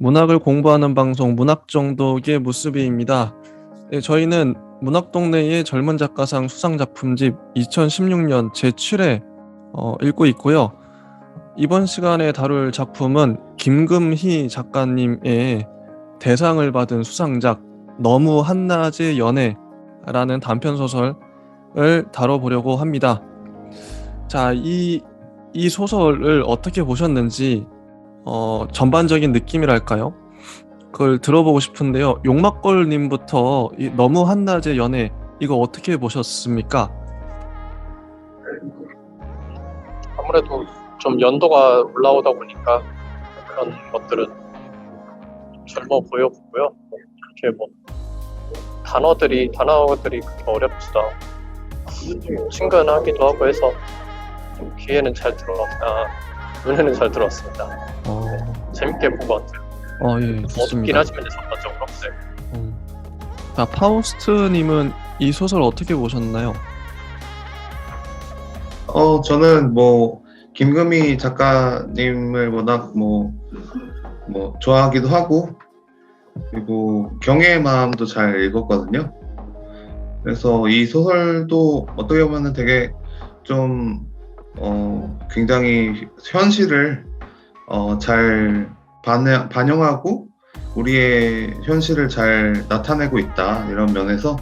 문학을 공부하는 방송 문학정독의 무수비입니다. 네, 저희는 문학동네의 젊은 작가상 수상작품집 2016년 제7회 읽고 있고요. 이번 시간에 다룰 작품은 김금희 작가님의 대상을 받은 수상작 너무 한낮의 연애라는 단편소설을 다뤄보려고 합니다. 자, 이 소설을 어떻게 보셨는지 전반적인 느낌이랄까요? 그걸 들어보고 싶은데요. 용막걸님부터 이 너무 한낮의 연애 이거 어떻게 보셨습니까? 아무래도 좀 연도가 올라오다 보니까 그런 것들은 젊어 보여 보고요. 그렇게 뭐 단어들이 그렇게 어렵지도 않고 친근하기도 하고 해서 좀 귀에는 잘 눈에는 잘 들었습니다. 재밌게 본 것 같아요. 예, 어둡긴 좋습니다. 하지만 전반적으로. 네. 자, 파우스트님은 이 소설 어떻게 보셨나요? 저는 김금희 작가님을 워낙 좋아하기도 하고, 그리고 경애의 마음도 잘 읽었거든요. 그래서 이 소설도 어떻게 보면 되게 좀, 굉장히 현실을, 잘 반영하고, 우리의 현실을 잘 나타내고 있다. 이런 면에서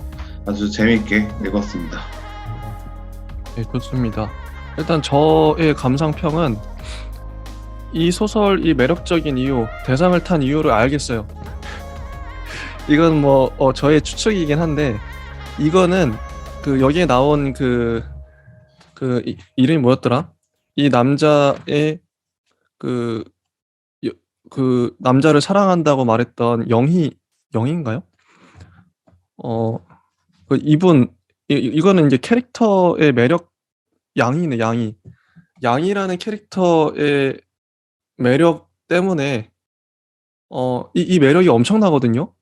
아주 재미있게 읽었습니다. 네, 좋습니다. 일단 저의 감상평은 이 소설이 매력적인 이유, 대상을 탄 이유를 알겠어요. 이건 저의 추측이긴 한데 이거는 여기에 나온 이름이 뭐였더라? 이 남자의 그 남자를 사랑한다고 말했던 영희인가요? 이거는 이제 캐릭터의 매력 양이네, 양이. 양이라는 캐릭터의 매력 때문에 이 매력이 엄청나거든요.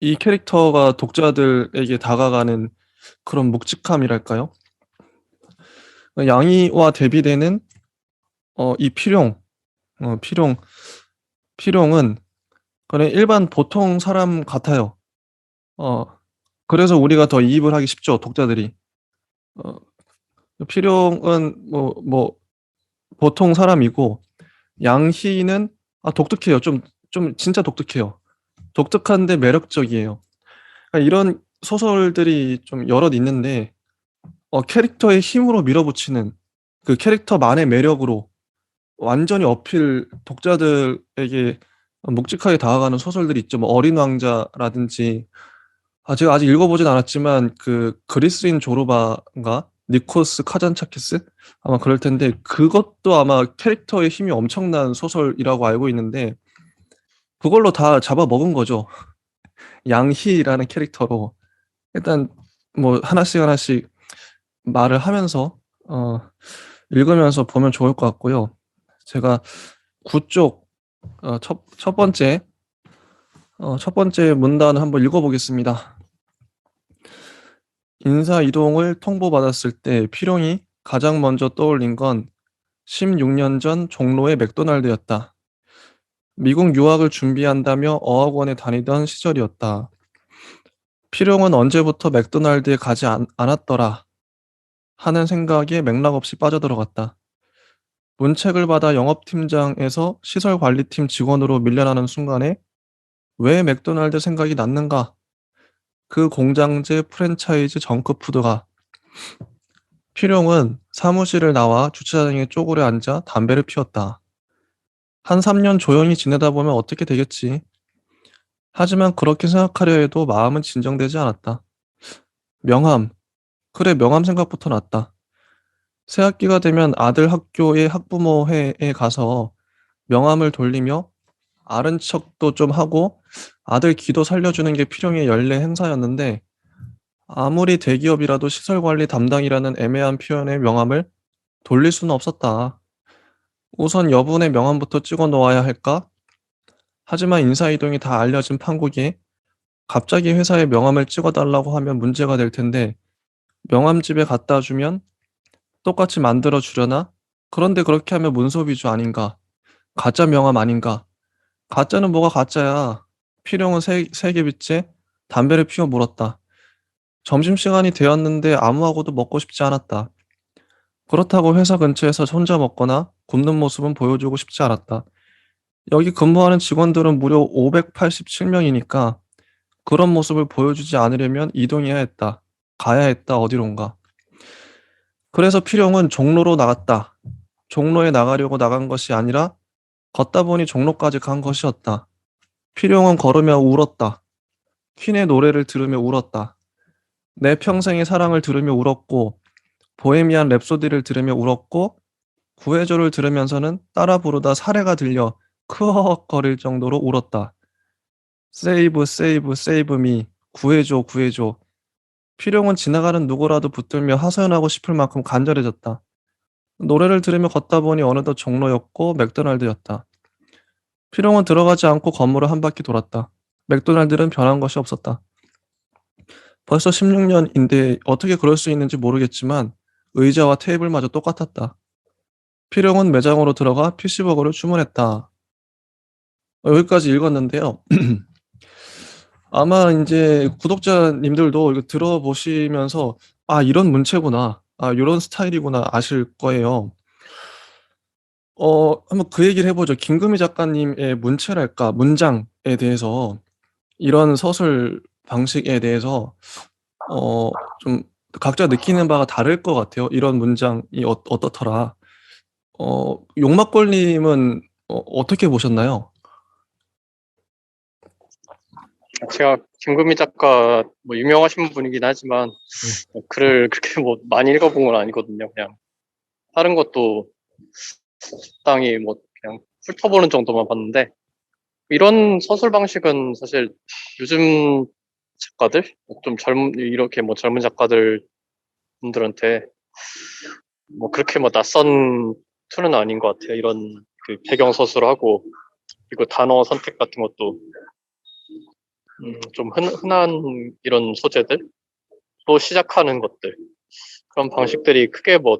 이 캐릭터가 독자들에게 다가가는 그런 묵직함이랄까요? 양이와 대비되는 이 필용은 그냥 일반 보통 사람 같아요. 그래서 우리가 더 이입을 하기 쉽죠, 독자들이. 필용은 보통 사람이고 양희는 독특해요. 좀 진짜 독특해요. 독특한데 매력적이에요. 그러니까 이런 소설들이 좀 여럿 있는데 캐릭터의 힘으로 밀어붙이는 그 캐릭터만의 매력으로 완전히 독자들에게 묵직하게 다가가는 소설들이 있죠. 뭐 어린 왕자라든지 제가 아직 읽어보진 않았지만 그리스인 조르바인가 니코스 카잔차키스 아마 그럴 텐데 그것도 아마 캐릭터의 힘이 엄청난 소설이라고 알고 있는데 그걸로 다 잡아먹은 거죠. 양희라는 캐릭터로 일단 하나씩 말을 하면서 읽으면서 보면 좋을 것 같고요. 제가 구쪽 첫 번째 문단을 한번 읽어보겠습니다. 인사 이동을 통보받았을 때 필용이 가장 먼저 떠올린 건 16년 전 종로의 맥도날드였다. 미국 유학을 준비한다며 어학원에 다니던 시절이었다. 필용은 언제부터 맥도날드에 가지 않았더라 하는 생각에 맥락 없이 빠져들어갔다. 문책을 받아 영업팀장에서 시설관리팀 직원으로 밀려나는 순간에 왜 맥도날드 생각이 났는가? 그 공장제 프랜차이즈 정크푸드가. 필용은 사무실을 나와 주차장에 쪼그려 앉아 담배를 피웠다. 한 3년 조용히 지내다 보면 어떻게 되겠지. 하지만 그렇게 생각하려 해도 마음은 진정되지 않았다. 명함. 그래, 명함 생각부터 났다. 새학기가 되면 아들 학교의 학부모회에 가서 명함을 돌리며 아른 척도 좀 하고 아들 기도 살려주는 게 필용의 연례 행사였는데 아무리 대기업이라도 시설관리 담당이라는 애매한 표현의 명함을 돌릴 수는 없었다. 우선 여분의 명함부터 찍어 놓아야 할까? 하지만 인사이동이 다 알려진 판국에 갑자기 회사에 명함을 찍어달라고 하면 문제가 될 텐데 명함집에 갖다 주면 똑같이 만들어 주려나? 그런데 그렇게 하면 문서 위주 아닌가? 가짜 명함 아닌가? 가짜는 뭐가 가짜야. 필용은 세계빛에 담배를 피워 물었다. 점심시간이 되었는데 아무하고도 먹고 싶지 않았다. 그렇다고 회사 근처에서 혼자 먹거나 굶는 모습은 보여주고 싶지 않았다. 여기 근무하는 직원들은 무려 587명이니까 그런 모습을 보여주지 않으려면 이동해야 했다. 가야 했다. 어디론가. 그래서 필용은 종로로 나갔다. 종로에 나가려고 나간 것이 아니라 걷다 보니 종로까지 간 것이었다. 필용은 걸으며 울었다. 퀸의 노래를 들으며 울었다. 내 평생의 사랑을 들으며 울었고, 보헤미안 랩소디를 들으며 울었고, 구해줘를 들으면서는 따라 부르다 사례가 들려 크헉거릴 정도로 울었다. 세이브, 세이브, 세이브 미. 구해줘, 구해줘. 필용은 지나가는 누구라도 붙들며 하소연하고 싶을 만큼 간절해졌다. 노래를 들으며 걷다 보니 어느덧 종로였고 맥도날드였다. 필용은 들어가지 않고 건물을 한 바퀴 돌았다. 맥도날드는 변한 것이 없었다. 벌써 16년인데 어떻게 그럴 수 있는지 모르겠지만 의자와 테이블마저 똑같았다. 필용은 매장으로 들어가 피시버거를 주문했다. 여기까지 읽었는데요. 아마 이제 구독자님들도 이거 들어보시면서 아, 이런 문체구나. 아, 이런 스타일이구나 아실 거예요. 한번 그 얘기를 해보죠. 김금희 작가님의 문체랄까, 문장에 대해서 이런 서술 방식에 대해서 좀 각자 느끼는 바가 다를 것 같아요. 이런 문장이 어떻더라. 용막골님은 어떻게 보셨나요? 제가 김금희 작가 뭐 유명하신 분이긴 하지만 글을 그렇게 뭐 많이 읽어본 건 아니거든요. 그냥 다른 것도 적당히 뭐 그냥 훑어보는 정도만 봤는데 이런 서술 방식은 사실 요즘 작가들 좀 이렇게 뭐 젊은 작가들 분들한테 뭐 그렇게 뭐 낯선 툴은 아닌 것 같아요. 이런 그 배경 서술하고 그리고 단어 선택 같은 것도 좀 흔한 이런 소재들 또 시작하는 것들 그런 방식들이 크게 뭐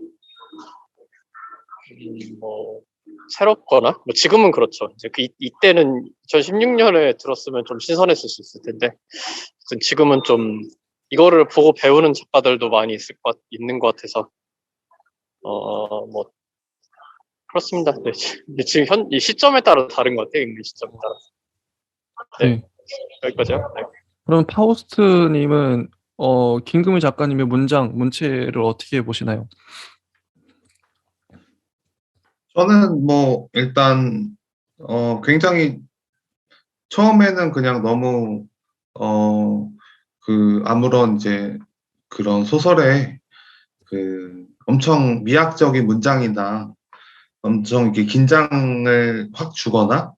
새롭거나 뭐 지금은 그렇죠. 이제 이때는 2016년에 들었으면 좀 신선했을 수 있을 텐데 지금은 좀 이거를 보고 배우는 작가들도 많이 있는 것 같아서 뭐 그렇습니다. 네. 근데 지금 이 시점에 따라 다른 것 같아요. 이 시점에 따라서. 네, 네. 여기까지요. 네. 그럼 파우스트님은 김금희 작가님의 문체를 어떻게 보시나요? 저는 뭐 일단 굉장히 처음에는 그냥 너무 아무런 이제 그런 소설에 엄청 미학적인 문장이나 엄청 이렇게 긴장을 확 주거나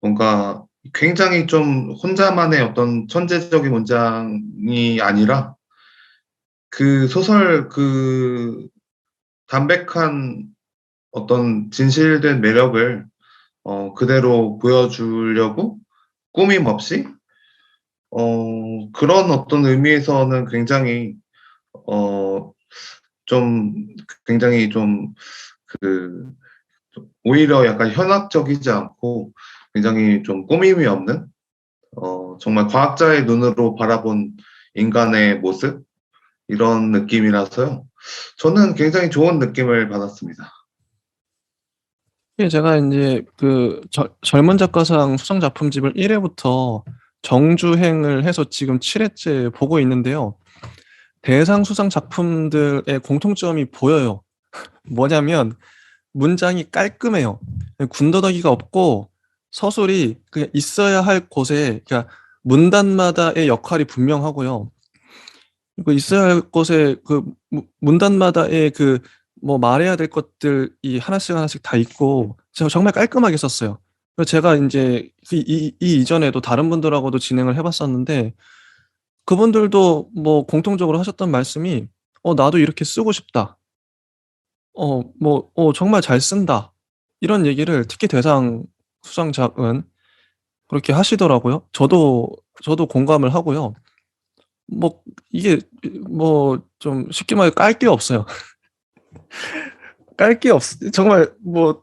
뭔가 굉장히 좀 혼자만의 어떤 천재적인 문장이 아니라 그 소설 담백한 어떤 진실된 매력을 그대로 보여주려고 꾸밈 없이 그런 어떤 의미에서는 굉장히 어, 좀 굉장히 그 오히려 약간 현학적이지 않고 굉장히 좀 꾸밈이 없는 정말 과학자의 눈으로 바라본 인간의 모습 이런 느낌이라서요. 저는 굉장히 좋은 느낌을 받았습니다. 이게 제가 이제 그 젊은 작가상 수상 작품집을 1회부터 정주행을 해서 지금 7회째 보고 있는데요. 대상 수상 작품들의 공통점이 보여요. 뭐냐면 문장이 깔끔해요. 군더더기가 없고 서술이 그냥 있어야 할 곳에 그러니까 문단마다의 역할이 분명하고요. 그 있어야 할 곳에 그 문단마다의 그 뭐 말해야 될 것들이 하나씩 하나씩 다 있고 정말 깔끔하게 썼어요. 그래서 제가 이제 이 이전에도 다른 분들하고도 진행을 해봤었는데 그분들도 뭐 공통적으로 하셨던 말씀이 나도 이렇게 쓰고 싶다. 정말 잘 쓴다. 이런 얘기를 특히 대상 수상작은 그렇게 하시더라고요. 저도 공감을 하고요. 뭐 이게 뭐 좀 쉽게 말해 깔 게 없어요. 깔 게 없. 정말 뭐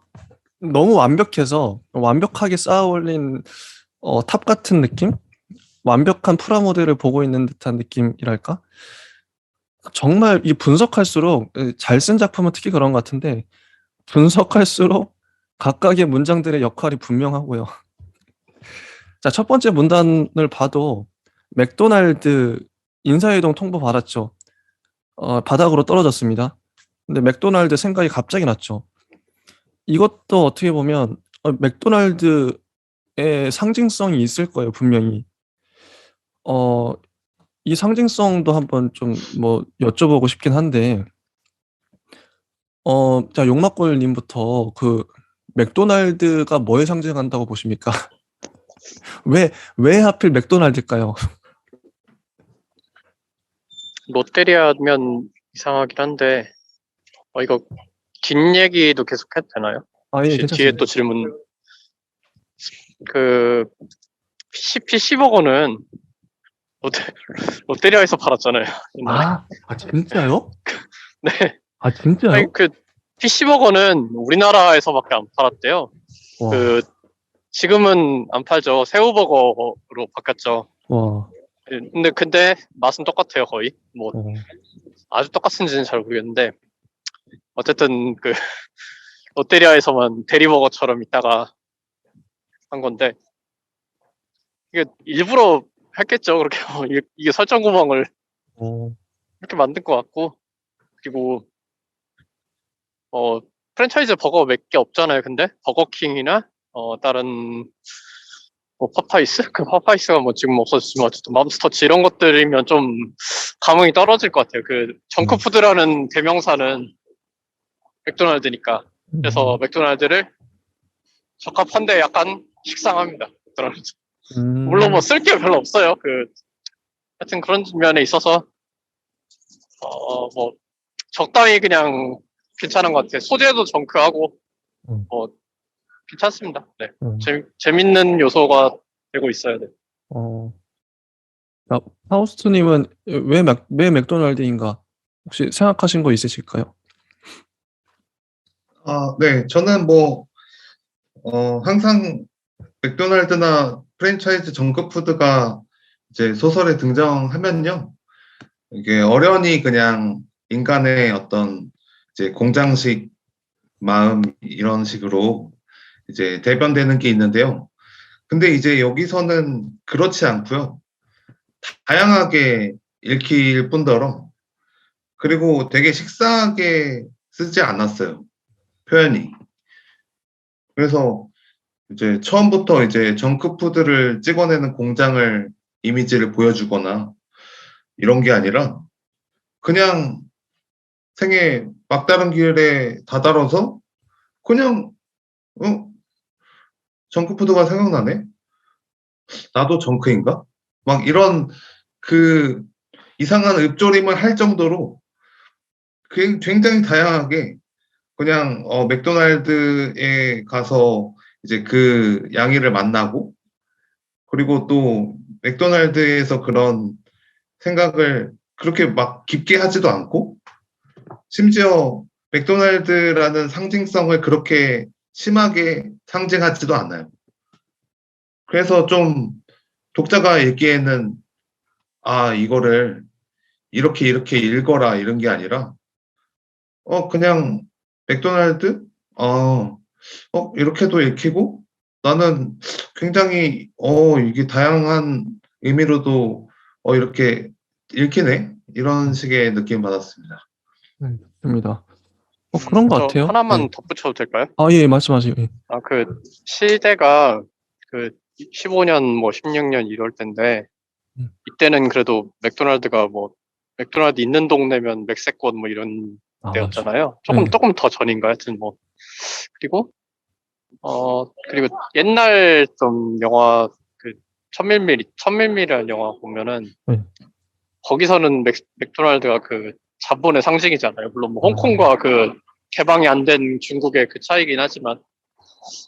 너무 완벽해서 완벽하게 쌓아 올린 탑 같은 느낌? 완벽한 프라모델을 보고 있는 듯한 느낌이랄까? 정말 이 분석할수록 잘 쓴 작품은 특히 그런 것 같은데 분석할수록 각각의 문장들의 역할이 분명하고요. 자, 첫 번째 문단을 봐도 맥도날드 인사이동 통보 받았죠. 바닥으로 떨어졌습니다. 근데 맥도날드 생각이 갑자기 났죠. 이것도 어떻게 보면 맥도날드의 상징성이 있을 거예요, 분명히. 어, 이 상징성도 한번 좀 뭐 여쭤보고 싶긴 한데, 자, 용막골님부터 그 맥도날드가 뭘 상징한다고 보십니까? 왜 하필 맥도날드일까요? 롯데리아면 이상하긴 한데, 이거 긴 얘기도 계속 해도 되나요? 아, 예, 뒤에 괜찮습니다. 또 질문. 그, PC10억원은 롯데리아에서 팔았잖아요. 옛날에. 진짜요? 네. 아, 진짜요? 아니, 그, PC10억원은 우리나라에서밖에 안 팔았대요. 와, 그, 지금은 안 팔죠. 새우버거로 바뀌었죠. 와, 예, 근데 맛은 똑같아요, 거의. 뭐, 어, 아주 똑같은지는 잘 모르겠는데. 어쨌든, 그, 롯데리아에서만 대리버거처럼 있다가 한 건데, 이게 일부러 했겠죠. 그렇게 이게 설정 구멍을 어, 이렇게 만든 것 같고, 그리고 프랜차이즈 버거 몇 개 없잖아요. 근데 버거킹이나 다른 뭐 파파이스? 그 파파이스가 뭐 지금 없어졌지만 어쨌든 맘스터치 이런 것들이면 좀 감흥이 떨어질 것 같아요. 그 정크푸드라는 대명사는 맥도날드니까. 그래서 맥도날드를 적합한데 약간 식상합니다. 맥도날드. 물론 뭐 쓸 게 별로 없어요. 하여튼 그런 면에 있어서 뭐 적당히 그냥 괜찮은 것 같아요. 소재도 정크하고 뭐 괜찮습니다. 네. 음. 재밌는 요소가 되고 있어야 돼. 파우스트님은 왜 맥도날드인가? 혹시 생각하신 거 있으실까요? 네, 저는 항상 맥도날드나 프랜차이즈 정크푸드가 이제 소설에 등장하면요. 이게 어련히 그냥 인간의 어떤 이제 공장식 마음 이런 식으로 이제 대변되는 게 있는데요. 근데 이제 여기서는 그렇지 않고요. 다양하게 읽힐 뿐더러 그리고 되게 식상하게 쓰지 않았어요. 표현이. 그래서 이제 처음부터 이제 정크푸드를 찍어내는 공장을 이미지를 보여주거나 이런 게 아니라 그냥 생애 막다른 길에 다다라서 그냥 정크푸드가 생각나네? 나도 정크인가? 막 이런 그 이상한 읊조림을 할 정도로 굉장히 다양하게 그냥 맥도날드에 가서 이제 그 양이를 만나고 그리고 또 맥도날드에서 그런 생각을 그렇게 막 깊게 하지도 않고 심지어 맥도날드라는 상징성을 그렇게 심하게 상징하지도 않아요. 그래서 좀 독자가 읽기에는 이거를 이렇게 읽어라 이런 게 아니라 그냥 맥도날드? 이렇게도 읽히고 나는 굉장히 이게 다양한 의미로도 이렇게 읽히네 이런 식의 느낌 받았습니다. 좋습니다. 그런 것 저 같아요. 하나만 네. 덧붙여도 될까요? 예, 말씀하세요. 예. 시대가 15년 뭐 16년 이럴 텐데 이때는 그래도 맥도날드가 뭐 맥도날드 있는 동네면 맥세권 뭐 이런 때였잖아요. 조금 더 전인가 하여튼 뭐 그리고 옛날 좀 영화 천밀밀이라는 영화 보면은 거기서는 맥도날드가 그 자본의 상징이잖아요. 물론 뭐 홍콩과 개방이 안 된 중국의 그 차이긴 하지만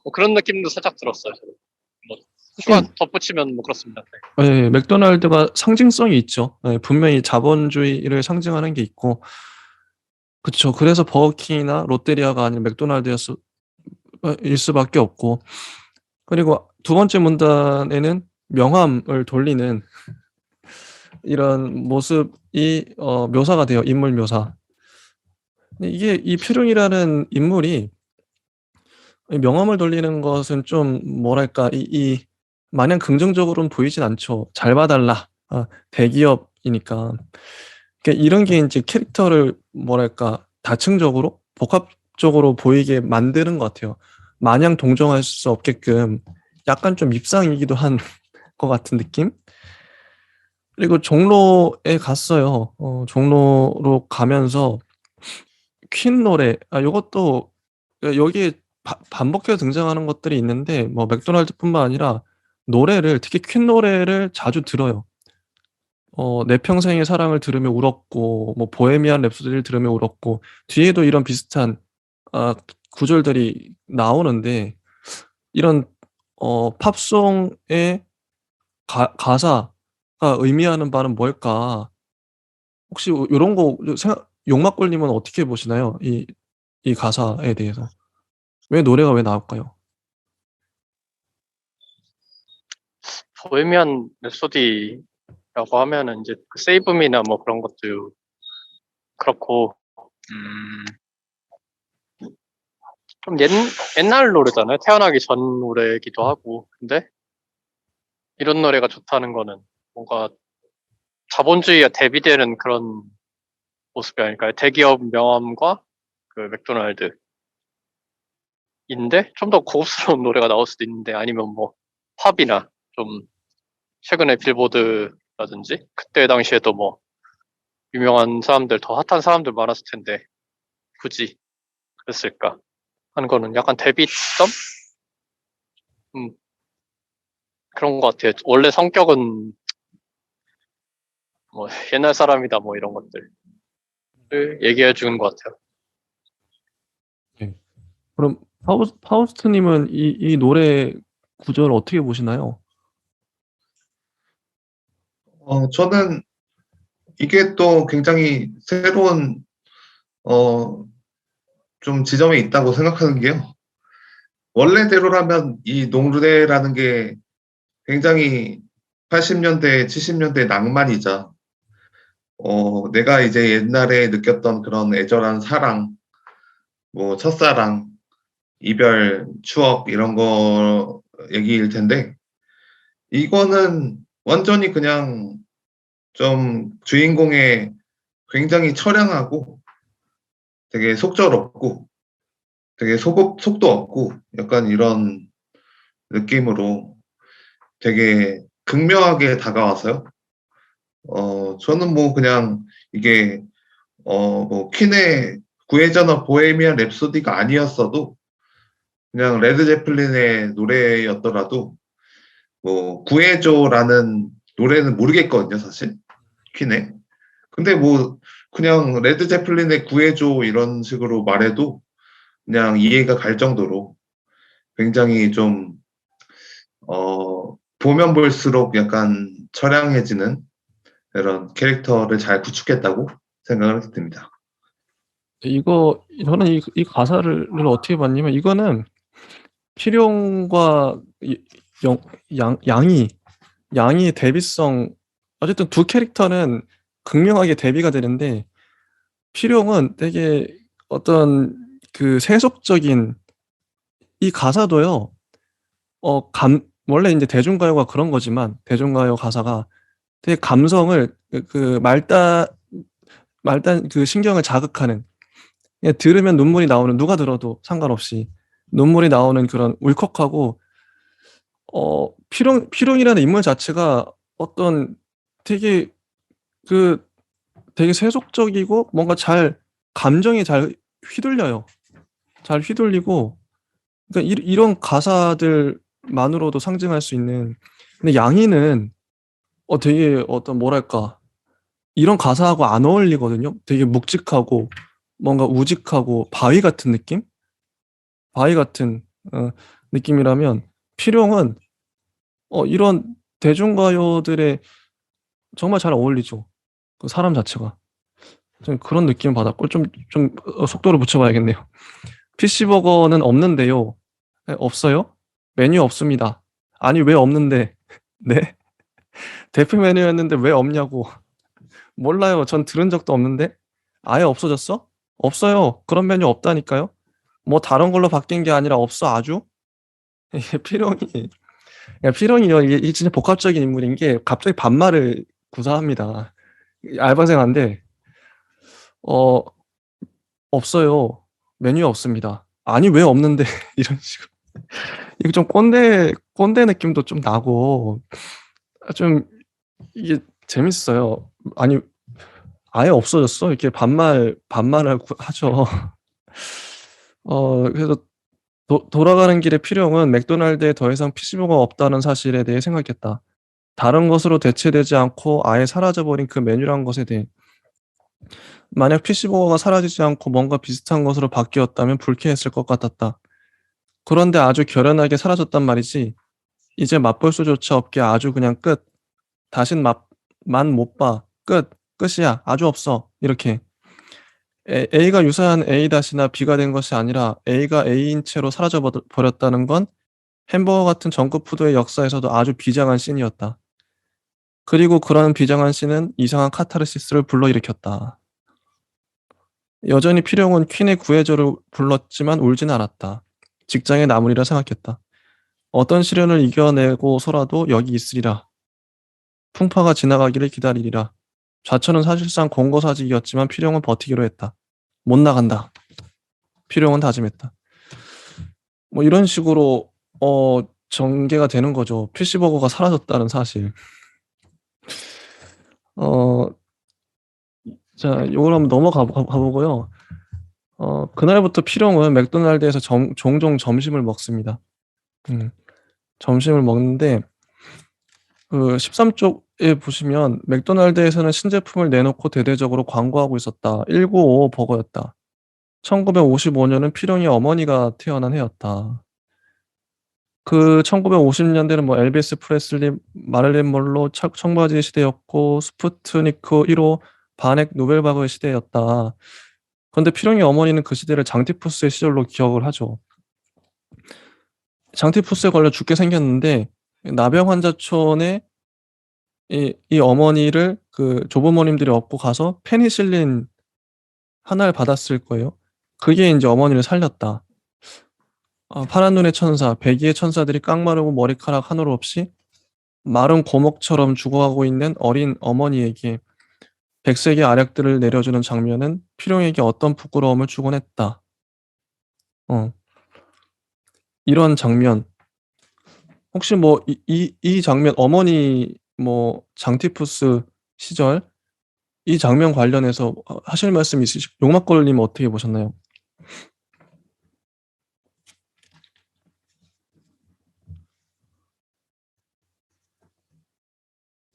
뭐 그런 느낌도 살짝 들었어요. 뭐 추가 덧붙이면 뭐 그렇습니다. 네, 맥도날드가 상징성이 있죠. 네, 분명히 자본주의를 상징하는 게 있고, 그쵸. 그래서 버거킹이나 롯데리아가 아닌 일 수밖에 없고, 그리고 두 번째 문단에는 명함을 돌리는 이런 모습이 묘사가 돼요. 인물 묘사. 근데 이게 이 필웅이라는 인물이 이 명함을 돌리는 것은 좀 뭐랄까 이 마냥 긍정적으로는 보이진 않죠. "잘 봐 달라." 대기업이니까. 그러니까 이런 게 인제 캐릭터를 뭐랄까 다층적으로 복합적으로 보이게 만드는 것 같아요. 마냥 동정할 수 없게끔 약간 좀 밉상이기도 한 것 같은 느낌? 그리고 종로에 갔어요. 종로로 가면서 퀸 노래, 요것도 여기에 반복해서 등장하는 것들이 있는데 뭐 맥도날드뿐만 아니라 노래를, 특히 퀸 노래를 자주 들어요. 내 평생의 사랑을 들으며 울었고, 뭐 보헤미안 랩소디를 들으며 울었고, 뒤에도 이런 비슷한 아 구절들이 나오는데, 이런 팝송의 가사가 의미하는 바는 뭘까? 혹시 요런 거 생각 용막골 님은 어떻게 보시나요? 이 가사에 대해서. 왜 노래가 왜 나올까요? 보헤미안 랩소디라고 하면은 이제 그 세이브 미나 뭐 그런 것도 그렇고, 좀 옛날 노래잖아요. 태어나기 전 노래이기도 하고. 근데 이런 노래가 좋다는 거는 뭔가 자본주의가 대비되는 그런 모습이 아닐까요? 대기업 명함과 그 맥도날드인데 좀 더 고급스러운 노래가 나올 수도 있는데, 아니면 뭐 팝이나 좀 최근에 빌보드라든지 그때 당시에도 뭐 유명한 사람들, 더 핫한 사람들 많았을 텐데 굳이 그랬을까 하는 거는 약간 대비점? 음, 그런 것 같아요. 원래 성격은 뭐 옛날 사람이다 뭐 이런 것들을 얘기해 주는 것 같아요. 네. 그럼 파우스트 님은 이 노래 구절을 어떻게 보시나요? 저는 이게 또 굉장히 새로운 어, 좀 지점에 있다고 생각하는 게요. 원래대로라면 이 노래라는 게 굉장히 80년대, 70년대 낭만이자 내가 이제 옛날에 느꼈던 그런 애절한 사랑, 뭐 첫사랑, 이별, 추억 이런 거 얘기일 텐데 이거는 완전히 그냥 좀 주인공의 굉장히 처량하고 되게 속절없고 되게 속도 없고 약간 이런 느낌으로 되게 극명하게 다가와서요. 저는 뭐 그냥 이게 뭐 퀸의 구해자나 보헤미안 랩소디가 아니었어도 그냥 레드 제플린의 노래였더라도 뭐 구해줘라는 노래는 모르겠거든요, 사실 퀸의. 근데 뭐 그냥 레드 제플린의 구해줘 이런 식으로 말해도 그냥 이해가 갈 정도로 굉장히 좀 보면 볼수록 약간 처량해지는 그런 캐릭터를 잘 구축했다고 생각을 듭니다. 저는 이 가사를 어떻게 봤냐면, 이거는 필용과 양이의 대비성, 어쨌든 두 캐릭터는 극명하게 대비가 되는데, 필용은 되게 어떤 그 세속적인, 이 가사도요. 원래 이제 대중가요가 그런 거지만, 대중가요 가사가 되게 감성을 말단 그 신경을 자극하는, 그냥 들으면 눈물이 나오는, 누가 들어도 상관없이 눈물이 나오는 그런 울컥하고, 필용이라는 인물 자체가 어떤 되게 그 되게 세속적이고 뭔가 감정이 잘 휘둘려요. 잘 휘둘리고, 그러니까 이런 가사들만으로도 상징할 수 있는. 근데 양희는 되게 어떤 뭐랄까 이런 가사하고 안 어울리거든요. 되게 묵직하고 뭔가 우직하고 바위 같은 느낌? 바위 같은 느낌이라면, 필용은 이런 대중가요들에 정말 잘 어울리죠. 그 사람 자체가. 좀 그런 느낌을 받았고, 좀 속도를 붙여봐야겠네요. PC버거는 없는데요. 네, 없어요? 메뉴 없습니다. 아니, 왜 없는데? 네? 대표 메뉴였는데 왜 없냐고. 몰라요. 전 들은 적도 없는데. 아예 없어졌어? 없어요. 그런 메뉴 없다니까요. 뭐 다른 걸로 바뀐 게 아니라 없어 아주. 이게 필용이 필용이요. 이게 진짜 복합적인 인물인 게 갑자기 반말을 구사합니다. 알바생한테 어 없어요. 메뉴 없습니다. 아니 왜 없는데 이런 식으로. 이거 좀 꼰대 느낌도 좀 나고 좀 이게 재밌어요. 아니 아예 없어졌어? 이렇게 반말을 하죠. 그래서 돌아가는 길에 필용은 맥도날드에 더 이상 PC버거가 없다는 사실에 대해 생각했다. 다른 것으로 대체되지 않고 아예 사라져버린 그 메뉴란 것에 대해. 만약 PC버거가 사라지지 않고 뭔가 비슷한 것으로 바뀌었다면 불쾌했을 것 같았다. 그런데 아주 결연하게 사라졌단 말이지. 이제 맛볼 수조차 없게 아주 그냥 끝. 다신 맛 못 봐. 끝. 끝이야. 아주 없어. 이렇게. A가 유사한 A-나 B가 된 것이 아니라 A가 A인 채로 사라져 버렸다는 건 햄버거 같은 정크푸드의 역사에서도 아주 비장한 씬이었다. 그리고 그런 비장한 씬은 이상한 카타르시스를 불러일으켰다. 여전히 필용은 퀸의 구해줘를 불렀지만 울진 않았다. 직장의 나물이라 생각했다. 어떤 시련을 이겨내고서라도 여기 있으리라. 풍파가 지나가기를 기다리리라. 좌천은 사실상 공고사직이었지만 필용은 버티기로 했다. 못 나간다. 필용은 다짐했다. 뭐 이런 식으로 전개가 되는 거죠. PC버거가 사라졌다는 사실. 어, 자, 요걸 한번 가보고요. 그날부터 필용은 맥도날드에서 종종 점심을 먹습니다. 점심을 먹는데 그 13쪽에 보시면 맥도날드에서는 신제품을 내놓고 대대적으로 광고하고 있었다. 1955 버거였다. 1955년은 필용의 어머니가 태어난 해였다. 그 1950년대는 뭐 엘비스 프레슬리, 마릴린 먼로, 청바지 시대였고 스푸트니크 1호, 바넥 누벨바그의 시대였다. 그런데 필용의 어머니는 그 시대를 장티푸스의 시절로 기억을 하죠. 장티푸스에 걸려 죽게 생겼는데 나병 환자촌에 이 어머니를 그 조부모님들이 업고 가서 페니실린 하나를 받았을 거예요. 그게 이제 어머니를 살렸다. 파란 눈의 천사, 백의의 천사들이 깡마르고 머리카락 한 올 없이 마른 고목처럼 죽어가고 있는 어린 어머니에게 백색의 알약들을 내려주는 장면은 필용에게 어떤 부끄러움을 주곤 했다. 이런 장면. 혹시 뭐 이 장면 어머니 뭐 장티푸스 시절 이 장면 관련해서 하실 말씀 용막걸님 어떻게 보셨나요?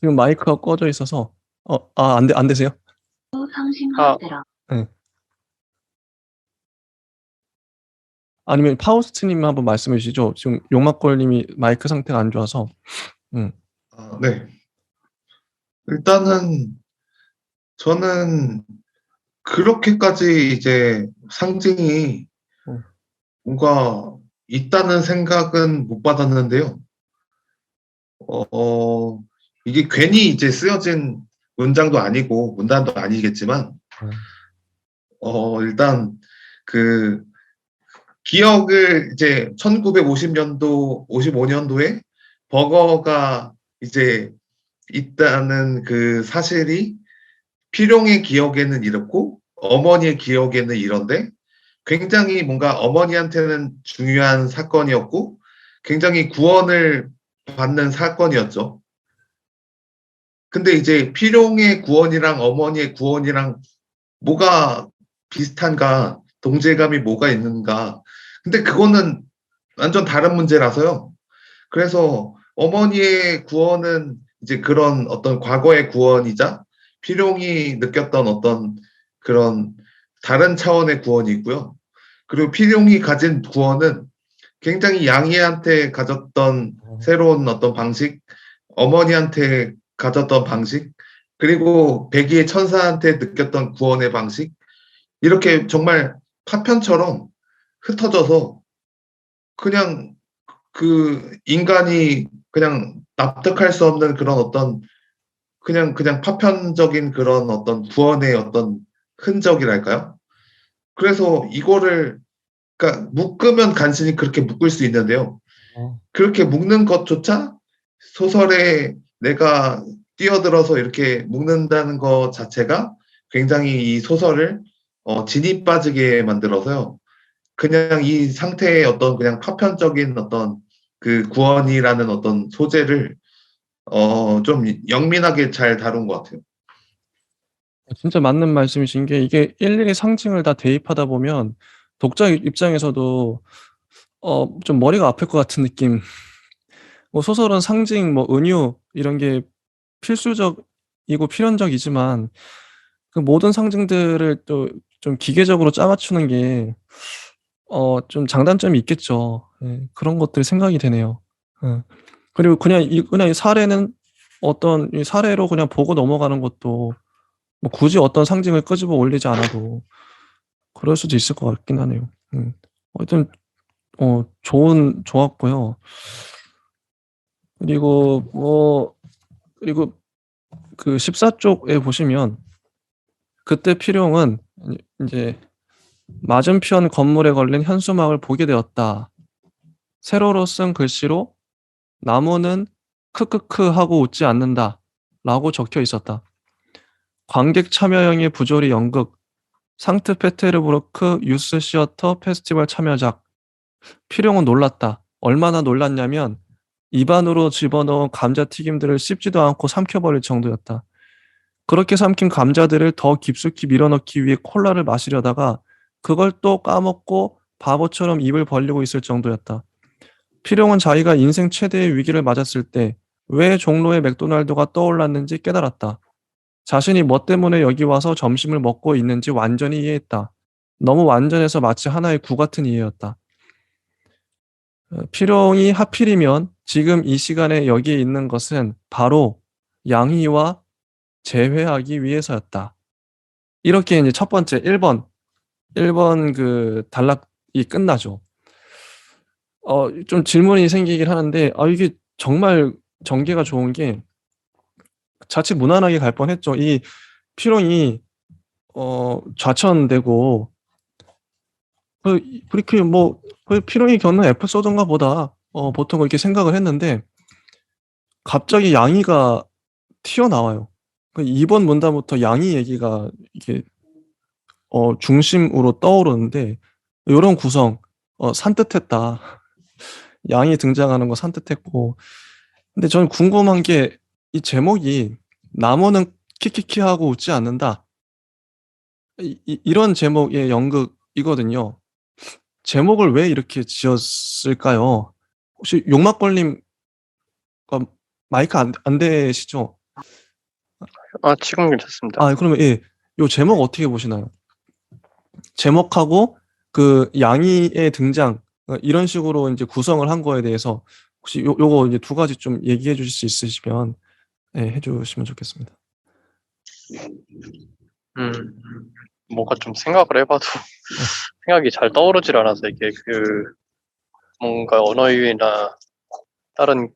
지금 마이크가 꺼져 있어서 안 되세요? 네. 아니면 파우스트님 한번 말씀해 주시죠. 지금 용막걸님이 마이크 상태가 안 좋아서. 네. 일단은 저는 그렇게까지 이제 상징이 뭔가 있다는 생각은 못 받았는데요. 이게 괜히 이제 쓰여진 문장도 아니고 문단도 아니겠지만, 일단 그 기억을 이제 1950년도, 55년도에 버거가 이제 있다는 그 사실이 필용의 기억에는 이렇고 어머니의 기억에는 이런데 굉장히 뭔가 어머니한테는 중요한 사건이었고 굉장히 구원을 받는 사건이었죠. 근데 이제 필용의 구원이랑 어머니의 구원이랑 뭐가 비슷한가, 동질감이 뭐가 있는가. 근데 그거는 완전 다른 문제라서요. 그래서 어머니의 구원은 이제 그런 어떤 과거의 구원이자 필용이 느꼈던 어떤 그런 다른 차원의 구원이고요. 그리고 필용이 가진 구원은 굉장히 양이한테 가졌던 새로운 어떤 방식, 어머니한테 가졌던 방식, 그리고 백의의 천사한테 느꼈던 구원의 방식, 이렇게 정말 파편처럼 흩어져서 그냥 그 인간이 그냥 납득할 수 없는 그런 어떤 그냥 파편적인 그런 어떤 구원의 어떤 흔적이랄까요? 그래서 이거를 그러니까 묶으면 간신히 그렇게 묶을 수 있는데요. 어, 그렇게 묶는 것조차 소설에 내가 뛰어들어서 이렇게 묶는다는 것 자체가 굉장히 이 소설을 진이 빠지게 만들어서요. 그냥 이 상태의 어떤 그냥 파편적인 어떤 그 구원이라는 어떤 소재를 좀 영민하게 잘 다룬 것 같아요. 진짜 맞는 말씀이신 게 이게 일일이 상징을 다 대입하다 보면 독자 입장에서도 좀 머리가 아플 것 같은 느낌. 뭐 소설은 상징, 뭐 은유 이런 게 필수적이고 필연적이지만 그 모든 상징들을 또 좀 기계적으로 짜맞추는 게 좀 장단점이 있겠죠. 예, 그런 것들이 생각이 되네요. 예. 그리고 그냥 이 사례는 어떤 이 사례로 그냥 보고 넘어가는 것도 뭐 굳이 어떤 상징을 끄집어 올리지 않아도 그럴 수도 있을 것 같긴 하네요. 하여튼 좋았고요. 그리고 그리고 그 14쪽에 보시면 그때 필용은 이제 맞은편 건물에 걸린 현수막을 보게 되었다. 세로로 쓴 글씨로 나무는 크크크 하고 웃지 않는다 라고 적혀 있었다. 관객 참여형의 부조리 연극 상트페테르부르크 유스 시어터 페스티벌 참여작. 필용은 놀랐다. 얼마나 놀랐냐면 입안으로 집어넣은 감자튀김들을 씹지도 않고 삼켜버릴 정도였다. 그렇게 삼킨 감자들을 더 깊숙이 밀어넣기 위해 콜라를 마시려다가 그걸 또 까먹고 바보처럼 입을 벌리고 있을 정도였다. 필용은 자기가 인생 최대의 위기를 맞았을 때 왜 종로의 맥도날드가 떠올랐는지 깨달았다. 자신이 뭐 때문에 여기 와서 점심을 먹고 있는지 완전히 이해했다. 너무 완전해서 마치 하나의 구 같은 이해였다. 필용이 하필이면 지금 이 시간에 여기에 있는 것은 바로 양희와 재회하기 위해서였다. 이렇게 이제 첫 번째 1번 그 단락이 끝나죠. 좀 질문이 생기긴 하는데, 이게 정말 전개가 좋은 게 자칫 무난하게 갈 뻔했죠. 이 필용이 좌천되고 그렇게 그 필용이 겪는 에피소드인가 보다. 보통 그렇게 생각을 했는데 갑자기 양이가 튀어나와요. 그 2번 문단부터 양이 얘기가 이게 중심으로 떠오르는데 요런 구성 산뜻했다. 양이 등장하는 거 산뜻했고 근데 저는 궁금한 게 이 제목이 나무는 키키키 하고 웃지 않는다. 이런 제목의 연극이거든요. 제목을 왜 이렇게 지었을까요? 혹시 용막걸림 마이크 안 되시죠? 지금 괜찮습니다. 그러면 예, 요 제목 어떻게 보시나요? 제목하고 그 양이의 등장 이런 식으로 이제 구성을 한 거에 대해서 혹시 요거 이제 두 가지 좀 얘기해 주실 수 있으시면 해주시면 좋겠습니다. 음, 뭔가 좀 생각을 해봐도 생각이 잘 떠오르질 않아서 이게 뭔가 언어유희나 다른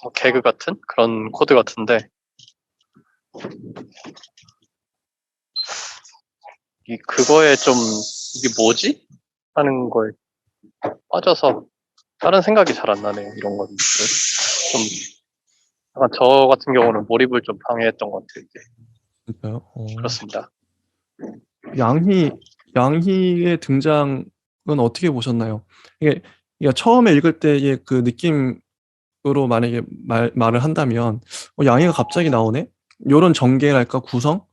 뭐 개그 같은 그런 코드 같은데 그거에 좀 이게 뭐지? 하는 거에 빠져서 다른 생각이 잘 안 나네요. 이런 것들 좀 약간 저 같은 경우는 몰입을 좀 방해했던 것 같아요. 이게 그러니까요. 그렇습니다. 양희 양희의 등장은 어떻게 보셨나요? 이게 처음에 읽을 때의 그 느낌으로 만약에 말을 한다면 양희가 갑자기 나오네? 요런 전개랄까 구성?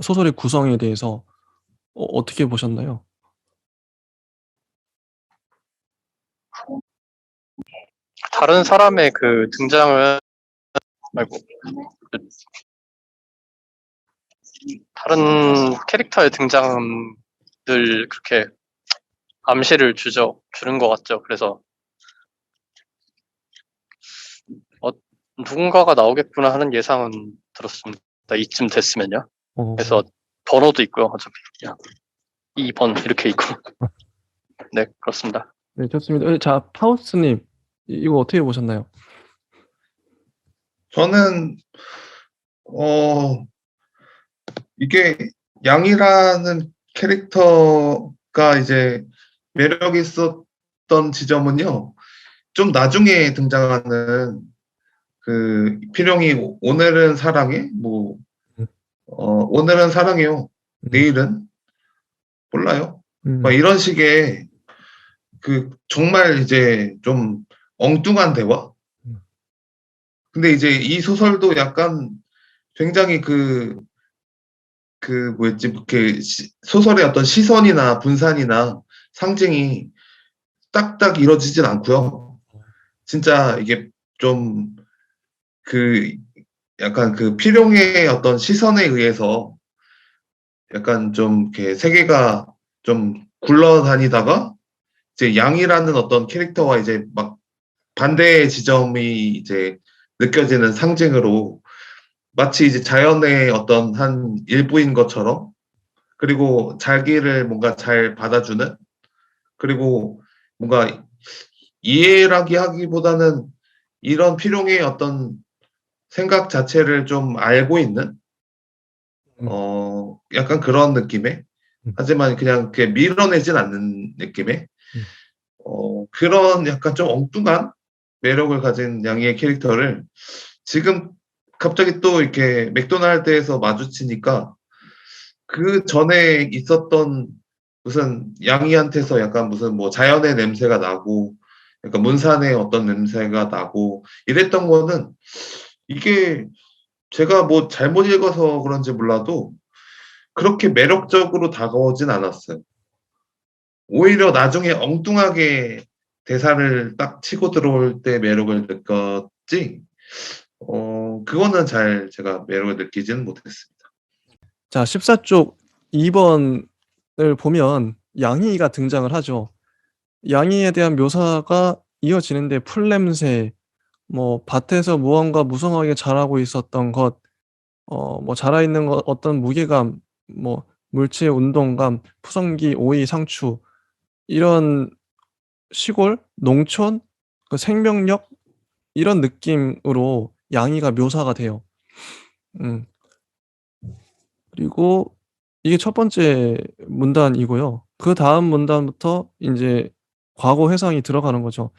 소설의 구성에 대해서 어떻게 보셨나요? 다른 사람의 그 등장을 말고 다른 캐릭터의 등장을 그렇게 암시를 주는 것 같죠. 그래서 누군가가 나오겠구나 하는 예상은 들었습니다. 이쯤 됐으면요. 어, 그래서 번호도 있고요. 어차피 그냥 2번 이렇게 있고. 네, 그렇습니다. 네, 좋습니다. 자, 파우스님, 이거 어떻게 보셨나요? 저는 이게 양이라는 캐릭터가 이제 매력 있었던 지점은요. 좀 나중에 등장하는 그 필용이 오늘은 사랑해? 뭐 음, 오늘은 사랑해요. 음, 내일은 몰라요. 막 음, 이런 식의 그 정말 이제 좀 엉뚱한 대화? 음, 근데 이제 이 소설도 약간 굉장히 뭐였지, 소설의 어떤 시선이나 분산이나 상징이 딱딱 이루어지진 않고요. 진짜 이게 좀 그 약간 그 필용의 어떤 시선에 의해서 약간 좀 이렇게 세계가 좀 굴러다니다가 이제 양이라는 어떤 캐릭터와 이제 막 반대의 지점이 이제 느껴지는 상징으로 마치 이제 자연의 어떤 한 일부인 것처럼 그리고 자기를 뭔가 잘 받아주는 그리고 뭔가 이해라기 하기보다는 이런 필용의 어떤 생각 자체를 좀 알고 있는 음, 약간 그런 느낌의 음, 하지만 그냥 이렇게 밀어내진 않는 느낌의 음. 그런 약간 좀 엉뚱한 매력을 가진 양이의 캐릭터를 지금 갑자기 또 이렇게 맥도날드에서 마주치니까 그 전에 있었던 무슨 양이한테서 약간 무슨 뭐 자연의 냄새가 나고 약간 문산의 어떤 냄새가 나고 이랬던 거는 이게 제가 뭐 잘못 읽어서 그런지 몰라도 그렇게 매력적으로 다가오진 않았어요. 오히려 나중에 엉뚱하게 대사를 딱 치고 들어올 때 매력을 느꼈지, 그거는 잘 제가 매력을 느끼지는 못했습니다. 자, 14쪽 2번을 보면 양이가 등장을 하죠. 양이에 대한 묘사가 이어지는데 풀냄새, 뭐 밭에서 무언가 무성하게 자라고 있었던 것, 뭐 자라있는 것, 어떤 무게감, 뭐 물체의 운동감, 푸성기, 오이, 상추, 이런 시골, 농촌, 그 생명력, 이런 느낌으로 양이가 묘사가 돼요. 음. 그리고 이게 첫 번째 문단이고요. 그다음 문단부터 인제 과거 회상이 들어가는 거죠.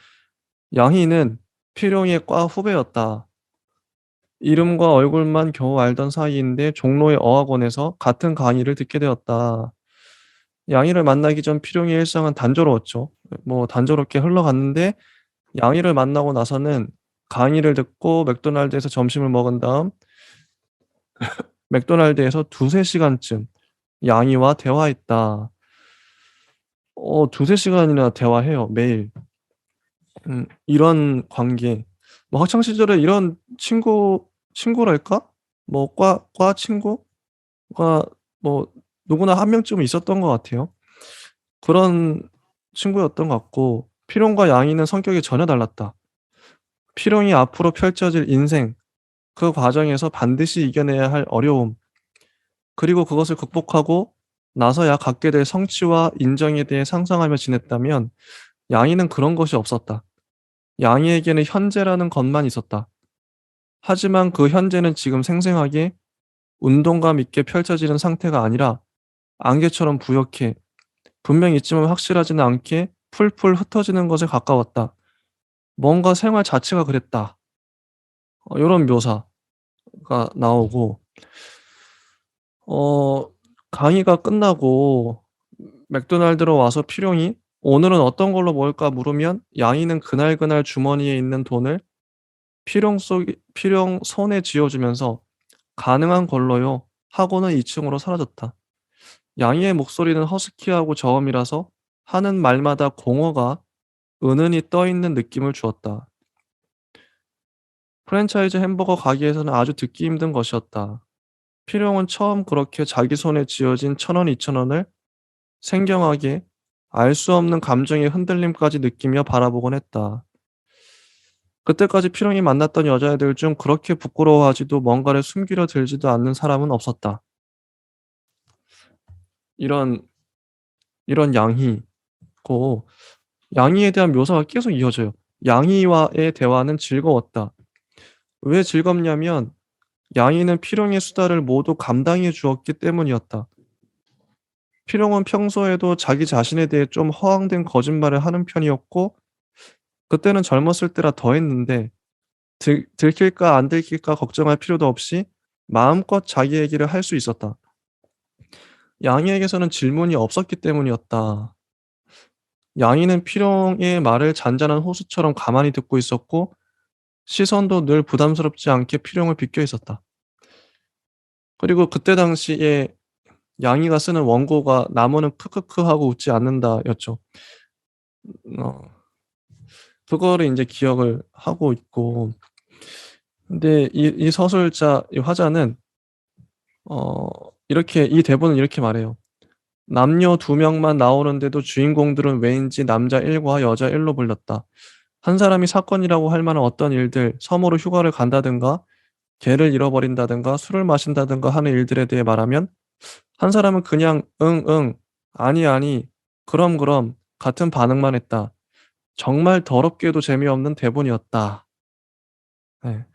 양희는 필용의 과 후배였다. 이름과 얼굴만 겨우 알던 사이인데 종로의 어학원에서 같은 강의를 듣게 되었다. 양희를 만나기 전 필용의 일상은 단조로웠죠. 뭐 단조롭게 흘러갔는데 양희를 만나고 나서는 강의를 듣고 맥도날드에서 점심을 먹은 다음 맥도날드에서 2-3 시간쯤 양희와 대화했다. 2-3 시간이나 대화해요, 매일. 이런 관계. 뭐 학창 시절에 이런 친구랄까? 뭐 과 친구가 뭐 누구나 한 명쯤은 있었던 것 같아요. 그런 친구였던 것 같고 필용과 양이는 성격이 전혀 달랐다. 필용이 앞으로 펼쳐질 인생, 그 과정에서 반드시 이겨내야 할 어려움, 그리고 그것을 극복하고 나서야 갖게 될 성취와 인정에 대해 상상하며 지냈다면 양이는 그런 것이 없었다. 양이에게는 현재라는 것만 있었다. 하지만 그 현재는 지금 생생하게 운동감 있게 펼쳐지는 상태가 아니라 안개처럼 부옇게 분명 있지만 확실하지는 않게 풀풀 흩어지는 것에 가까웠다. 뭔가 생활 자체가 그랬다. 요런 묘사가 나오고 어 강의가 끝나고 맥도날드로 와서 필용이 "오늘은 어떤 걸로 먹을까?" 물으면 양이는 그날그날 주머니에 있는 돈을 필용 손에 쥐어 주면서 "가능한 걸로요." 하고는 2 층으로 사라졌다. 양이의 목소리는 허스키하고 저음이라서 하는 말마다 공허가 은은히 떠 있는 느낌을 주었다. 프랜차이즈 햄버거 가게에서는 아주 듣기 힘든 것이었다. 필용은 처음 그렇게 자기 손에 쥐어진 1,000원, 2,000원을 생경하게 알 수 없는 감정의 흔들림까지 느끼며 바라보곤 했다. 그때까지 필용이 만났던 여자애들 중 그렇게 부끄러워하지도 뭔가를 숨기려 들지도 않는 사람은 없었다. 이런 이런 양희고 양이에 대한 묘사가 계속 이어져요. 양이와의 대화는 즐거웠다. 왜 즐겁냐면 양이는 필용의 수다를 모두 감당해 주었기 때문이었다. 필용은 평소에도 자기 자신에 대해 좀 허황된 거짓말을 하는 편이었고 그때는 젊었을 때라 더했는데 들킬까 안 들킬까 걱정할 필요도 없이 마음껏 자기 얘기를 할 수 있었다. 양이에게서는 질문이 없었기 때문이었다. 양이는 필용의 말을 잔잔한 호수처럼 가만히 듣고 있었고 시선도 늘 부담스럽지 않게 필용을 비껴 있었다. 그리고 그때 당시에 양이가 쓰는 원고가 "나무는 크크크 하고 웃지 않는다."였죠. 어 그거를 인제 기억을 하고 있고 근데 이 서술자 이 화자는 어 이렇게 이 대본은 이렇게 말해요. "남녀 두 명만 나오는데도 주인공들은 왜인지 남자 1과 여자 1로 불렸다. 한 사람이 사건이라고 할 만한 어떤 일들, 섬으로 휴가를 간다든가 개를 잃어버린다든가 술을 마신다든가 하는 일들에 대해 말하면 한 사람은 그냥 '응, 응. 아니, 아니. 그럼, 그럼.' 같은 반응만 했다. 정말 더럽게도 재미없는 대본이었다." 네.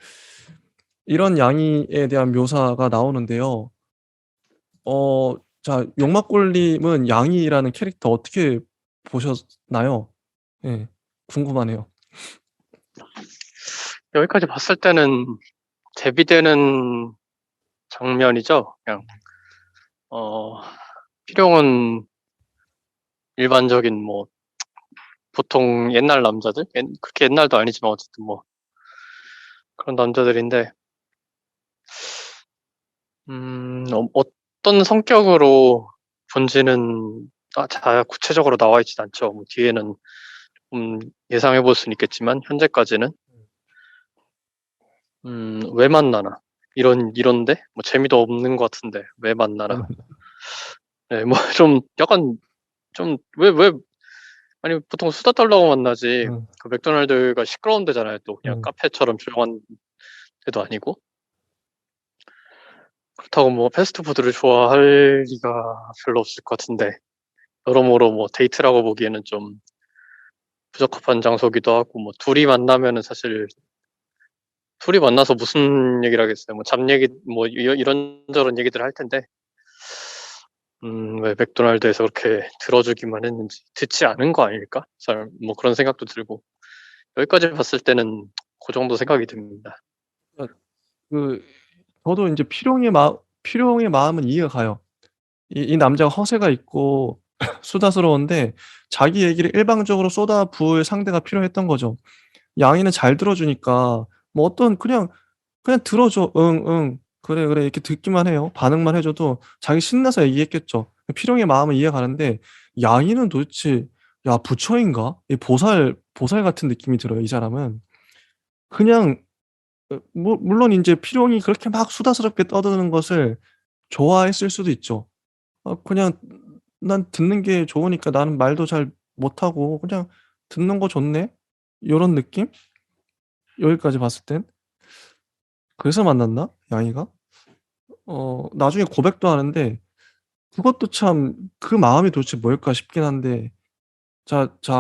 이런 양이에 대한 묘사가 나오는데요. 자 용막골님은 양이라는 캐릭터 어떻게 보셨나요? 예. 궁금하네요. 여기까지 봤을 때는 대비되는 장면이죠. 그냥 필용은 일반적인 뭐 보통 옛날 남자들, 그렇게 옛날도 아니지만 어쨌든 뭐 그런 남자들인데, 어떤 성격으로 본지는 구체적으로 나와 있진 않죠. 뭐 뒤에는 예상해 볼 수는 있겠지만 현재까지는 왜 만나나 이런데 뭐 재미도 없는 것 같은데 왜 만나나. 네, 뭐 좀 약간 좀 왜 아니 보통 수다 떨려고 만나지. 음. 그 맥도날드가 시끄러운 데잖아요. 또 그냥 음. 카페처럼 조용한 데도 아니고. 그렇다고 뭐 패스트푸드를 좋아할 리가 별로 없을 것 같은데, 여러모로 뭐 데이트라고 보기에는 좀 부적합한 장소기도 하고, 뭐 사실 둘이 만나서 무슨 얘기를 하겠어요. 뭐 잡 얘기 뭐 이런저런 얘기들 할 텐데, 왜 맥도날드에서 그렇게 들어주기만 했는지, 듣지 않은 거 아닐까? 뭐 그런 생각도 들고, 여기까지 봤을 때는 그 정도 생각이 듭니다. 그러니까 그 저도 인제 필용의 마음은 이해가 가요. 이 남자가 허세가 있고 수다스러운데 자기 얘기를 일방적으로 쏟아 부을 상대가 필요했던 거죠. 양이는 잘 들어 주니까 뭐 어떤 그냥 들어 줘. "응, 응. 그래, 그래." 이렇게 듣기만 해요. 반응만 해 줘도 자기 신나서 얘기했겠죠. 필용의 마음은 이해가 가는데 양이는 도대체 야 부처인가? 이 보살 같은 느낌이 들어요, 이 사람은. 그냥 물론 인제 필용이 그렇게 막 수다스럽게 떠드는 것을 좋아했을 수도 있죠. 그냥 '난 듣는 게 좋으니까 나는 말도 잘 못하고 그냥 듣는 거 좋네.' 요런 느낌? 여기까지 봤을 땐. 그래서 만났나? 양이가? 나중에 고백도 하는데 그것도 참 그 마음이 도대체 뭘까 싶긴 한데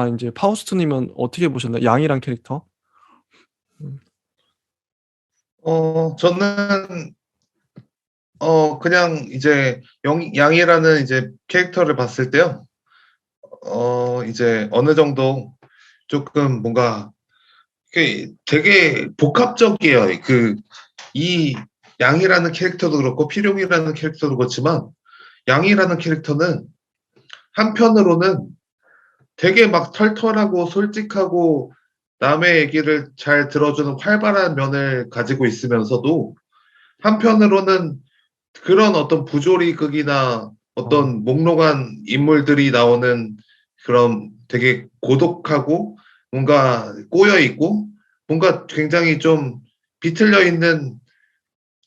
인제 파우스트 님은 어떻게 보셨나요? 양이란 캐릭터? 음. 저는 그냥 이제 양이라는 이제 캐릭터를 봤을 때요. 이제 어느 정도 조금 뭔가 되게 복합적이에요. 이 양이라는 캐릭터도 그렇고 필용이라는 캐릭터도 그렇지만 양이라는 캐릭터는 한편으로는 되게 막 털털하고 솔직하고 남의 얘기를 잘 들어주는 활발한 면을 가지고 있으면서도 한편으로는 그런 어떤 부조리극이나 어. 어떤 몽롱한 인물들이 나오는 그런 되게 고독하고 뭔가 꼬여 있고 뭔가 굉장히 좀 비틀려 있는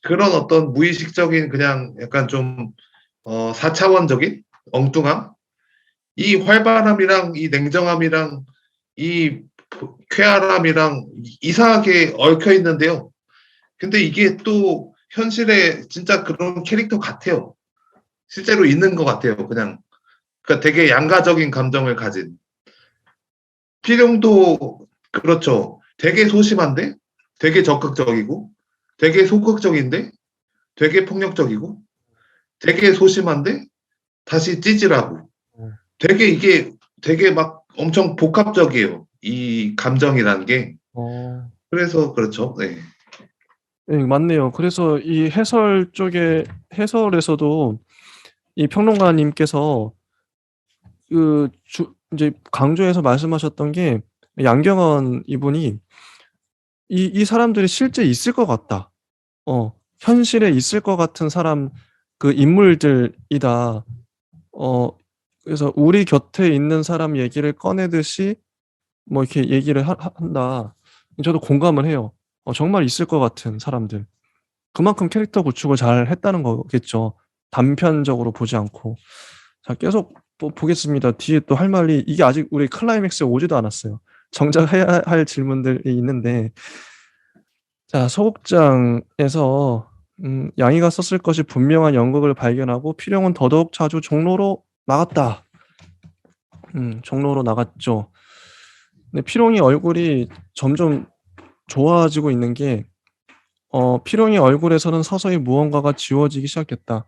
그런 어떤 무의식적인 그냥 약간 좀 4차원적인 엉뚱함? 이 활발함이랑 이 냉정함이랑 이 쾌활함이랑 이상하게 얽혀 있는데요. 근데 이게 또 현실에 진짜 그런 캐릭터 같아요. 실제로 있는 것 같아요. 그러니까 되게 양가적인 감정을 가진. 필용도 그렇죠. 되게 소심한데 되게 적극적이고 되게 소극적인데 되게 폭력적이고 되게 소심한데 다시 찌질하고 어, 되게 이게 되게 막 엄청 복합적이에요. 이 감정이라는 게. 어, 그래서 그렇죠. 네. 네, 맞네요. 그래서 이 해설 쪽에 해설에서도 이 평론가님께서 이제 강조해서 말씀하셨던 게 양경원 이분이 이 사람들이 실제 있을 것 같다. 현실에 있을 것 같은 사람 그 인물들이다. 어, 그래서 우리 곁에 있는 사람 얘기를 꺼내듯이 뭐 이렇게 얘기를 한다. 저도 공감을 해요. 정말 있을 것 같은 사람들. 그만큼 캐릭터 구축을 잘 했다는 거겠죠. 단편적으로 보지 않고. 자, 계속 보겠습니다. 뒤에 또 할 말이 이게 아직 우리 클라이맥스에 오지도 않았어요. 정작 해야 할 질문들이 있는데, 자, 소극장에서 양이가 썼을 것이 분명한 연극을 발견하고 필용은 더더욱 자주 종로로 나갔다. 종로로 나갔죠. 근데 필용이 얼굴이 점점 좋아지고 있는 게 필용이 얼굴에서는 서서히 무언가가 지워지기 시작했다.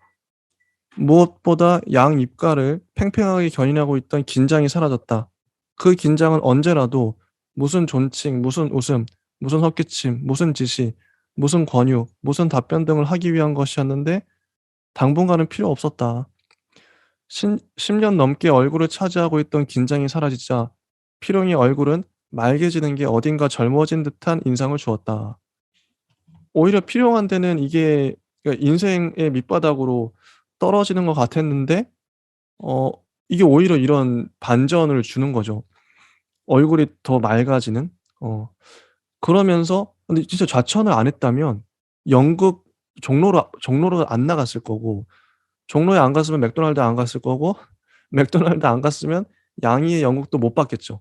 무엇보다 양 입가를 팽팽하게 견인하고 있던 긴장이 사라졌다. 그 긴장은 언제라도 무슨 존칭, 무슨 웃음, 무슨 헛기침, 무슨 지시, 무슨 권유, 무슨 답변 등을 하기 위한 것이었는데 당분간은 필요 없었다. 10년 넘게 얼굴을 차지하고 있던 긴장이 사라지자 필용의 얼굴은 맑아지는 게 어딘가 젊어진 듯한 인상을 주었다. 오히려 필요한 데는 이게 그러니까 인생의 밑바닥으로 떨어지는 것 같았는데 어 이게 오히려 이런 반전을 주는 거죠. 얼굴이 더 맑아지는. 그러면서 근데 진짜 좌천을 안 했다면 연극 종로로 안 나갔을 거고 종로에 안 갔으면 맥도날드 안 갔을 거고 맥도날드 안 갔으면 양희의 연극도 못 봤겠죠.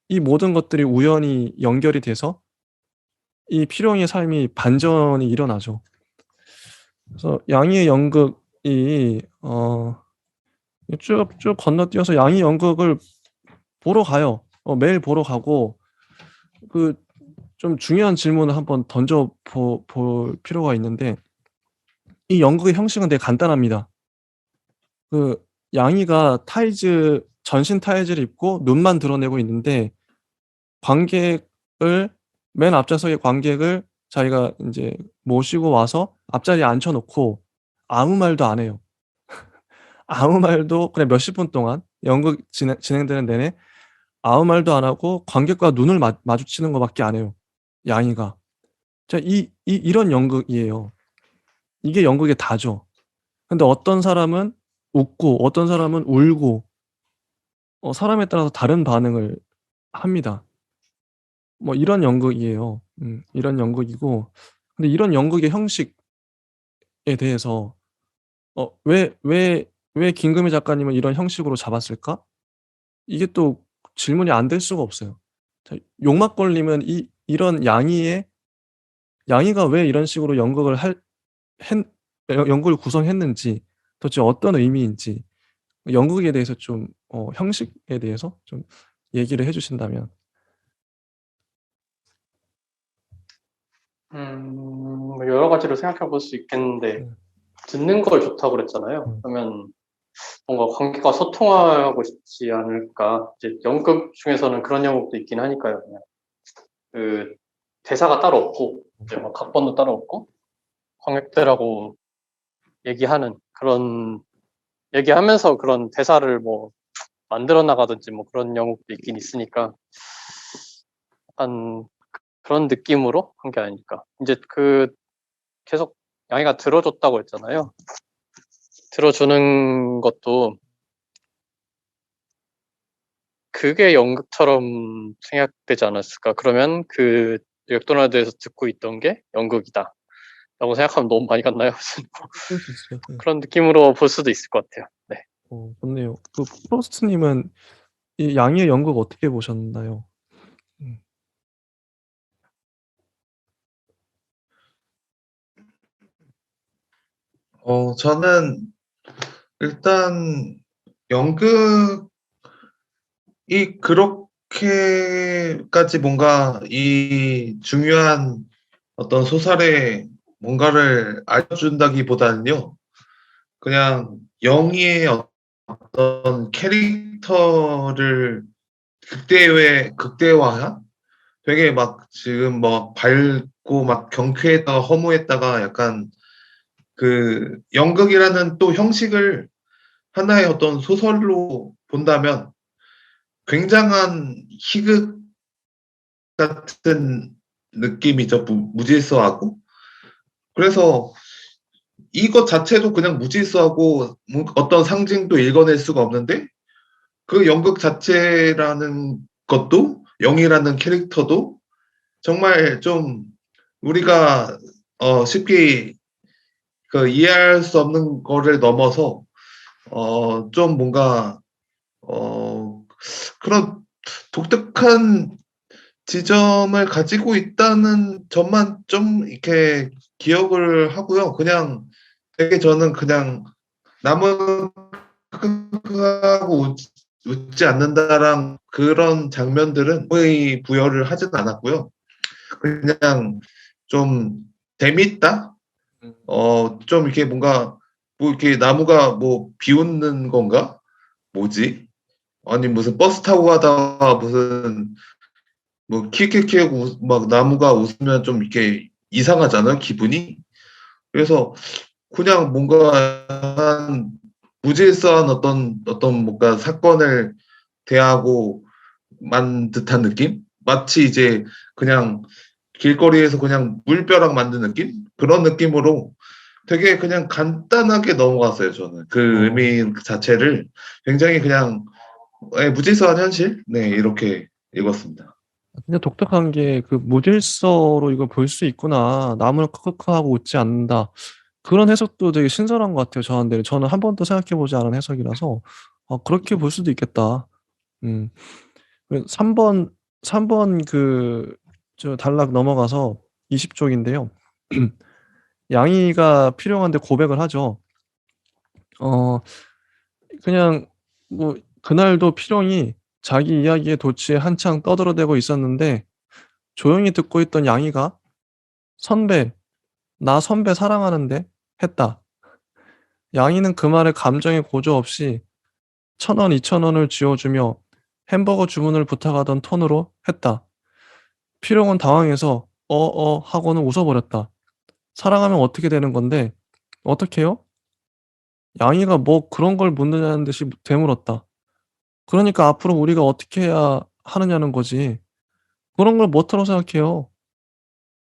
이 모든 것들이 우연히 연결이 돼서 이 필용의 삶이 반전이 일어나죠. 그래서 양희의 연극이 쭉 건너뛰어서 양희 연극을 보러 가요. 매일 보러 가고 그 좀 중요한 질문을 한번 던져 볼 필요가 있는데 이 연극의 형식은 되게 간단합니다. 그 양희가 전신 타이즈를 입고 눈만 드러내고 있는데 관객을 맨 앞좌석의 관객을 자기가 인제 모시고 와서 앞자리에 앉혀 놓고 아무 말도 안 해요. 아무 말도 그냥 몇십 분 동안 연극 진행되는 내내 아무 말도 안 하고 관객과 눈을 마주치는 거 밖에 안 해요, 양희가. 자 이런 연극이에요. 이게 연극의 다죠. 근데 어떤 사람은 웃고 어떤 사람은 울고 사람에 따라서 다른 반응을 합니다. 뭐 이런 연극이에요. 이런 연극이고 근데 이런 연극의 형식에 대해서 왜 김금희 작가님은 이런 형식으로 잡았을까? 이게 또 질문이 안 될 수가 없어요. 자 용막걸님은 이런 양희가 왜 이런 식으로 연극을 할 했 연극을 구성했는지 도대체 어떤 의미인지 연극에 대해서 좀 형식에 대해서 좀 얘기를 해 주신다면. 뭐 여러 가지로 생각해 볼 수 있겠는데, 네. 듣는 걸 좋다고 그랬잖아요. 음. 그러면 뭔가 관객과 소통하고 싶지 않을까. 이제 연극 중에서는 그런 연극도 있긴 하니까요. 그냥 그 대사가 따로 없고, 이제 뭐 각본도 따로 없고, 관객들하고 얘기하는 그런, 얘기하면서 그런 대사를 뭐 만들어 나가든지 뭐 그런 연극도 있긴 있으니까, 약간 그런 느낌으로 한 게 아닐까. 이제 계속 양이가 들어줬다고 했잖아요. 들어주는 것도 그게 연극처럼 생각되지 않았을까. 그러면 그 맥도날드에서 듣고 있던 게 연극이다 라고 생각하면 너무 많이 갔나요? 그럴 수 있어요. 네. 그런 느낌으로 볼 수도 있을 것 같아요. 네. 좋네요. 프로스트 님은 이 양희의 연극 어떻게 보셨나요? 음. 저는 일단 연극이 그렇게까지 뭔가 이 중요한 어떤 소설에 뭔가를 알려준다기보다는요, 그냥 영희의 어떤 캐릭터를 극대화한 되게 막 지금 뭐 밝고 막 경쾌했다가 허무했다가 약간 그 연극이라는 또 형식을 하나의 어떤 소설로 본다면 굉장한 희극 같은 느낌이죠. 무질서하고. 그래서 이것 자체도 그냥 무질서하고 어떤 상징도 읽어낼 수가 없는데 그 연극 자체라는 것도 영이라는 캐릭터도 정말 좀 우리가 쉽게 그 이해할 수 없는 거를 넘어서 좀 뭔가 그런 독특한 지점을 가지고 있다는 점만 좀 이렇게 기억을 하고요. 그냥 되게 저는 그냥 남은 크크크하고 웃지 않는다랑 그런 장면들은 거의 부여를 하진 않았고요. 그냥 좀 재밌다? 좀 이렇게 뭔가 뭐 이렇게 나무가 뭐 비웃는 건가? 뭐지? 아니 무슨 버스 타고 가다가 무슨 뭐 킥킥킥 막 나무가 웃으면 좀 이렇게 이상하잖아요, 기분이. 그래서 그냥 뭔가 한 무질서한 어떤 뭔가 사건을 대하고 만 듯한 느낌? 마치 이제 그냥 길거리에서 그냥 물벼락 만든 느낌? 그런 느낌으로 되게 그냥 간단하게 넘어갔어요, 저는. 그 어. 의미 자체를 굉장히 그냥 무질서한 현실? 네, 이렇게 읽었습니다. 진짜 독특한 게 그 무질서로 이걸 볼 수 있구나. 나무를 크크크하고 웃지 않는다. 그런 해석도 되게 신선한 것 같아요, 저한테는. 저는 한 번도 생각해 보지 않은 해석이라서 그렇게 볼 수도 있겠다. 음. 3번 3번 단락 넘어가서 20 쪽인데요. 양이가 필요한데 고백을 하죠. 어 그냥 뭐 그날도 필용이 자기 이야기에 도취해 한창 떠들어대고 있었는데 조용히 듣고 있던 양이가 "선배, 나 선배 사랑하는데." 했다. 양이는 그 말에 감정의 고조 없이 1,000원, 2,000원을 쥐어주며 햄버거 주문을 부탁하던 톤으로 했다. 필용은 당황해서 "어어." 하고는 웃어버렸다. "사랑하면 어떻게 되는 건데?" "어떻게요?" 양이가 뭐 그런 걸 묻느냐는 듯이 되물었다. "그러니까 앞으로 우리가 어떻게 해야 하느냐는 거지." "그런 걸 뭐라고 생각해요?"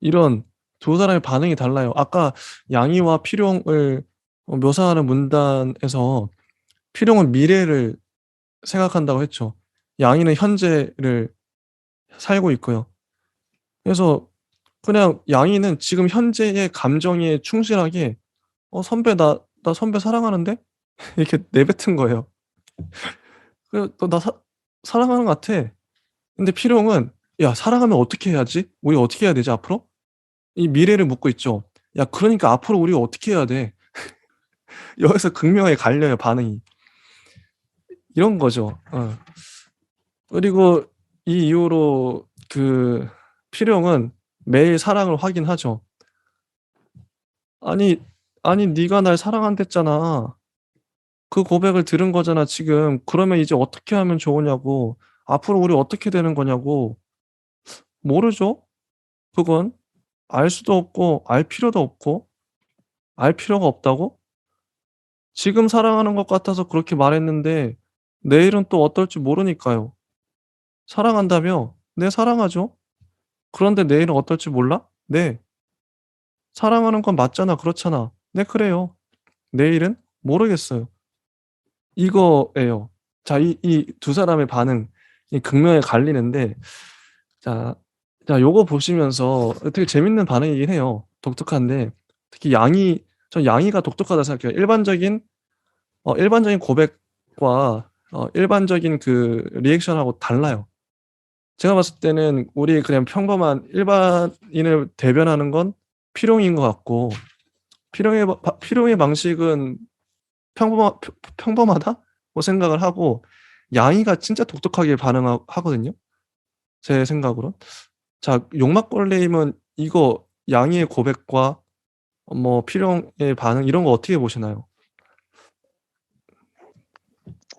이런 두 사람의 반응이 달라요. 아까 양이와 필용을 묘사하는 문단에서 필용은 미래를 생각한다고 했죠. 양이는 현재를 살고 있고요. 그래서 그냥 양이는 지금 현재의 감정에 충실하게 선배 나 선배 사랑하는데?" 이렇게 내뱉은 거예요. 그래 "너 나 사랑하는 것 같아." 근데 필용은 "야 사랑하면 어떻게 해야지? 우리 어떻게 해야 되지 앞으로?" 이 미래를 묻고 있죠. "야 그러니까 앞으로 우리가 어떻게 해야 돼?" 여기서 극명하게 갈려요 반응이. 이런 거죠. 그리고 이 이후로 필용은 매일 사랑을 확인하죠. "아니, 아니 네가 날 사랑한댔잖아. 그 고백을 들은 거잖아 지금. 그러면 이제 어떻게 하면 좋으냐고. 앞으로 우리 어떻게 되는 거냐고." 모르죠. 그건. 알 수도 없고 알 필요도 없고 알 필요가 없다고? 지금 사랑하는 것 같아서 그렇게 말했는데 내일은 또 어떨지 모르니까요. 사랑한다며? 네 사랑하죠. 그런데 내일은 어떨지 몰라? 네. 사랑하는 건 맞잖아. 그렇잖아. 네 그래요. 내일은? 모르겠어요. 이거예요. 자 이 두 사람의 반응이 극명히 갈리는데 자 요거 보시면서 되게 재밌는 반응이긴 해요. 독특한데 특히 전 양이가 독특하다고 생각해요. 일반적인 고백과 일반적인 리액션하고 달라요. 제가 봤을 때는 우리 그냥 평범한 일반인을 대변하는 건 필용인 것 같고 필용의 방식은 평범하다고 생각을 하고 양이가 진짜 독특하게 반응하거든요. 제 생각으론. 자, 용막걸레임은 이거 양이의 고백과 뭐 필용의 반응 이런 거 어떻게 보시나요?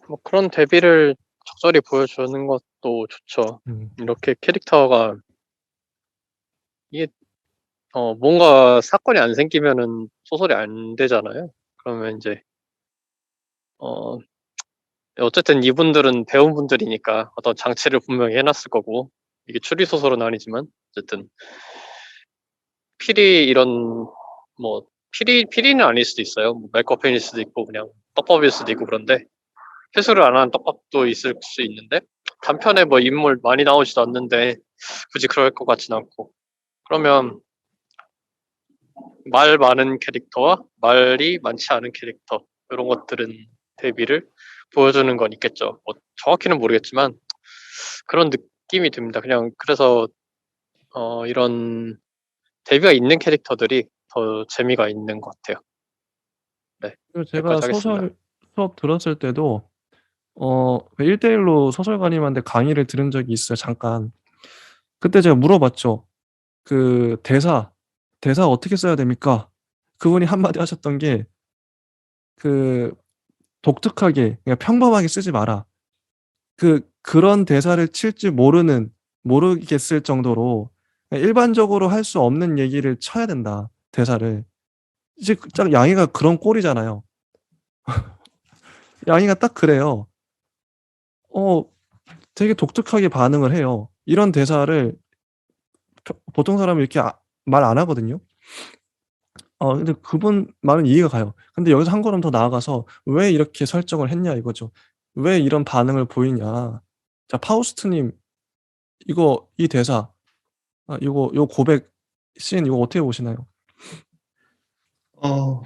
뭐 그런 데뷔를 적절히 보여주는 것도 좋죠. 음. 이렇게 캐릭터가 이게 뭔가 사건이 안 생기면은 소설이 안 되잖아요. 그러면 이제 어쨌든 이분들은 배우분들이니까 어떤 장치를 분명히 해놨을 거고 이게 추리 소설은 아니지만 어쨌든 필히 이런 뭐 필히는 아닐 수도 있어요. 뭐 메커펜일 수도 있고 그냥 떡밥일 수도 있고 그런데 회수를 안 하는 떡밥도 있을 수 있는데 단편에 뭐 인물 많이 나오지도 않는데 굳이 그럴 것 같진 않고 그러면 말 많은 캐릭터와 말이 많지 않은 캐릭터 이런 것들은 대비를 보여주는 건 있겠죠. 뭐 정확히는 모르겠지만 그런 느낌이 듭니다. 그냥 그래서 이런 데뷔가 있는 캐릭터들이 더 재미가 있는 것 같아요. 네, 그리고 제가 여기까지 하겠습니다. 소설 수업 들었을 때도 1대1로 소설가님한테 강의를 들은 적이 있어요, 잠깐. 그때 제가 물어봤죠. 그 대사 어떻게 써야 됩니까? 그분이 한마디 하셨던 게 그 독특하게 그냥 평범하게 쓰지 마라. 그런 대사를 칠 줄 모르겠을 정도로 그냥 일반적으로 할 수 없는 얘기를 쳐야 된다, 대사를. 이제 딱 양이가 그런 꼴이잖아요. 양이가 딱 그래요. 어 되게 독특하게 반응을 해요. 이런 대사를 보통 사람은 이렇게 말 안 하거든요. 근데 그분 말은 이해가 가요. 근데 여기서 한 걸음 더 나아가서 "왜 이렇게 설정을 했냐?" 이거죠. "왜 이런 반응을 보이냐." 자, 파우스트님, 이 대사, 요 고백 씬 이거 어떻게 보시나요?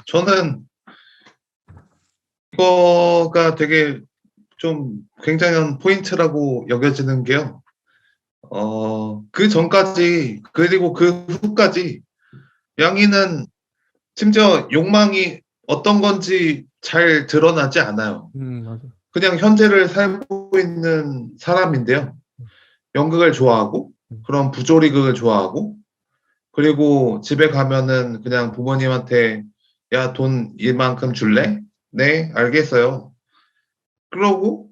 저는 이거가 되게 좀 굉장한 포인트라고 여겨지는 게요. 그 전까지, 그리고 그 후까지 양이는 심지어 욕망이 어떤 건지 잘 드러나지 않아요. 맞아요. 그냥 현재를 살고 있는 사람인데요. 연극을 좋아하고, 음. 그런 부조리극을 좋아하고, 그리고 집에 가면은 그냥 부모님한테 야, 돈 이만큼 줄래? 네, 알겠어요. 그러고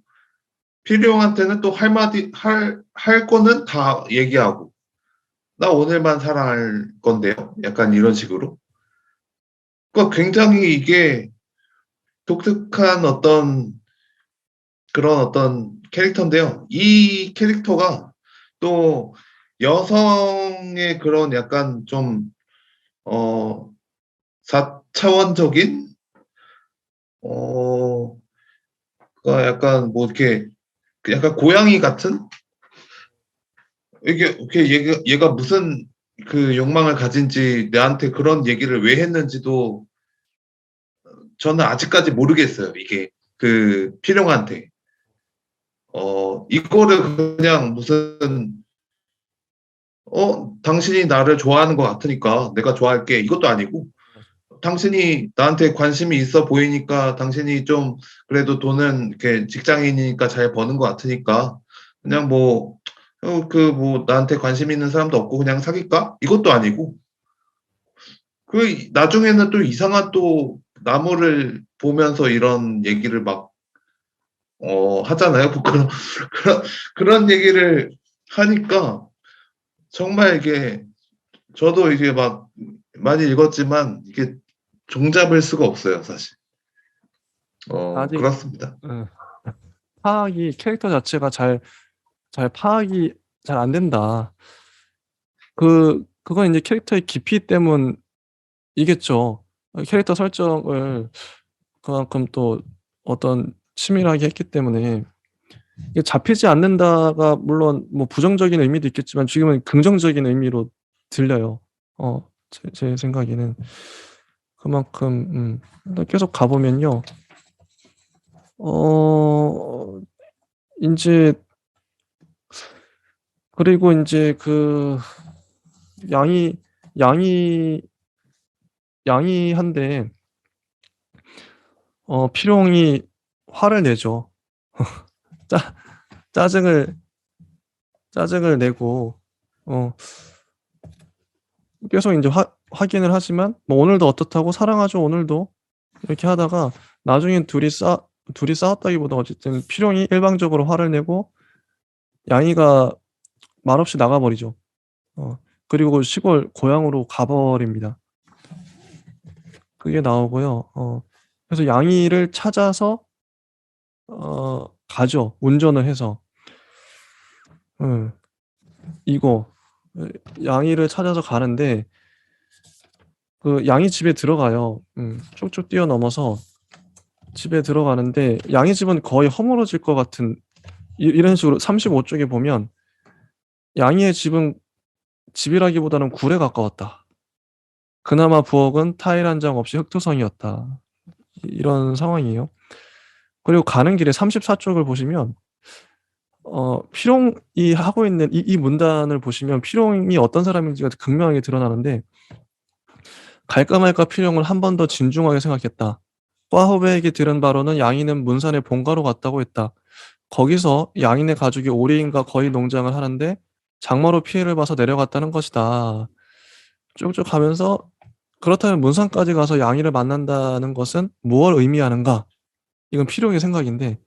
필요한테는 또 할 거는 다 얘기하고, 나 오늘만 사랑할 건데요. 약간 이런 식으로. 그러니까 굉장히 이게 독특한 그런 어떤 캐릭터인데요. 이 캐릭터가 또 여성의 그런 약간 좀, 어, 4차원적인, 어, 그 약간 뭐 이렇게, 약간 고양이 같은? 얘가 무슨 그 욕망을 가진지 나한테 그런 얘기를 왜 했는지도 저는 아직까지 모르겠어요. 이게 그 필용한테. 이거를 그냥 무슨, 당신이 나를 좋아하는 것 같으니까 내가 좋아할게. 이것도 아니고, 당신이 나한테 관심이 있어 보이니까 당신이 좀 그래도 돈은 이렇게 직장인이니까 잘 버는 것 같으니까 그냥 뭐, 뭐 나한테 관심 있는 사람도 없고 그냥 사귈까? 이것도 아니고, 나중에는 또 이상한 또 나무를 보면서 이런 얘기를 막, 하잖아요. 뭐 그런 얘기를 하니까 정말 이게 저도 이게 막 많이 읽었지만 이게 종잡을 수가 없어요, 사실. 아직 그렇습니다. 예 캐릭터 자체가 잘 파악이 잘 안 된다. 그건 인제 캐릭터의 깊이 때문이겠죠. 캐릭터 설정을 그만큼 또 어떤 치밀하게 했기 때문에 이게 잡히지 않는다가 물론 뭐 부정적인 의미도 있겠지만 지금은 긍정적인 의미로 들려요. 제 생각에는. 그만큼 계속 가 보면요. 어 인제 그리고 인제 양이 양이 양이한데 필용이 화를 내죠. 짜 짜증을 짜증을 내고 어 계속 인제 확인을 하지만 뭐 "오늘도 어떻다고? 사랑하죠, 오늘도." 이렇게 하다가 나중엔 둘이 싸웠다기보다 어쨌든 필용이 일방적으로 화를 내고 양이가 말없이 나가 버리죠. 어 그리고 시골 고향으로 가 버립니다. 그게 나오고요. 그래서 양이를 찾아서 가죠, 운전을 해서. 예. 이거 양이를 찾아서 가는데 그 양이 집에 들어가요. 쭉쭉 뛰어넘어서 집에 들어가는데 양이 집은 거의 허물어질 것 같은 이런 식으로 35 쪽에 보면 양이의 집은 집이라기보다는 굴에 가까웠다. 그나마 부엌은 타일 한 장 없이 흙토성이었다. 이런 상황이에요. 그리고 가는 길에 34 쪽을 보시면 피롱이 하고 있는 이 문단을 보시면 피롱이 어떤 사람인지가 극명하게 드러나는데 "갈까 말까 피롱은 한 번 더 진중하게 생각했다. 과 후배에게 들은 바로는 양이는 문산의 본가로 갔다고 했다. 거기서 양이네 가족이 오리인가 거의 농장을 하는데 장마로 피해를 봐서 내려갔다는 것이다." 쭉쭉 가면서 그렇다면 문산까지 가서 양이를 만난다는 것은 무엇을 의미하는가? 이건 필용의 생각인데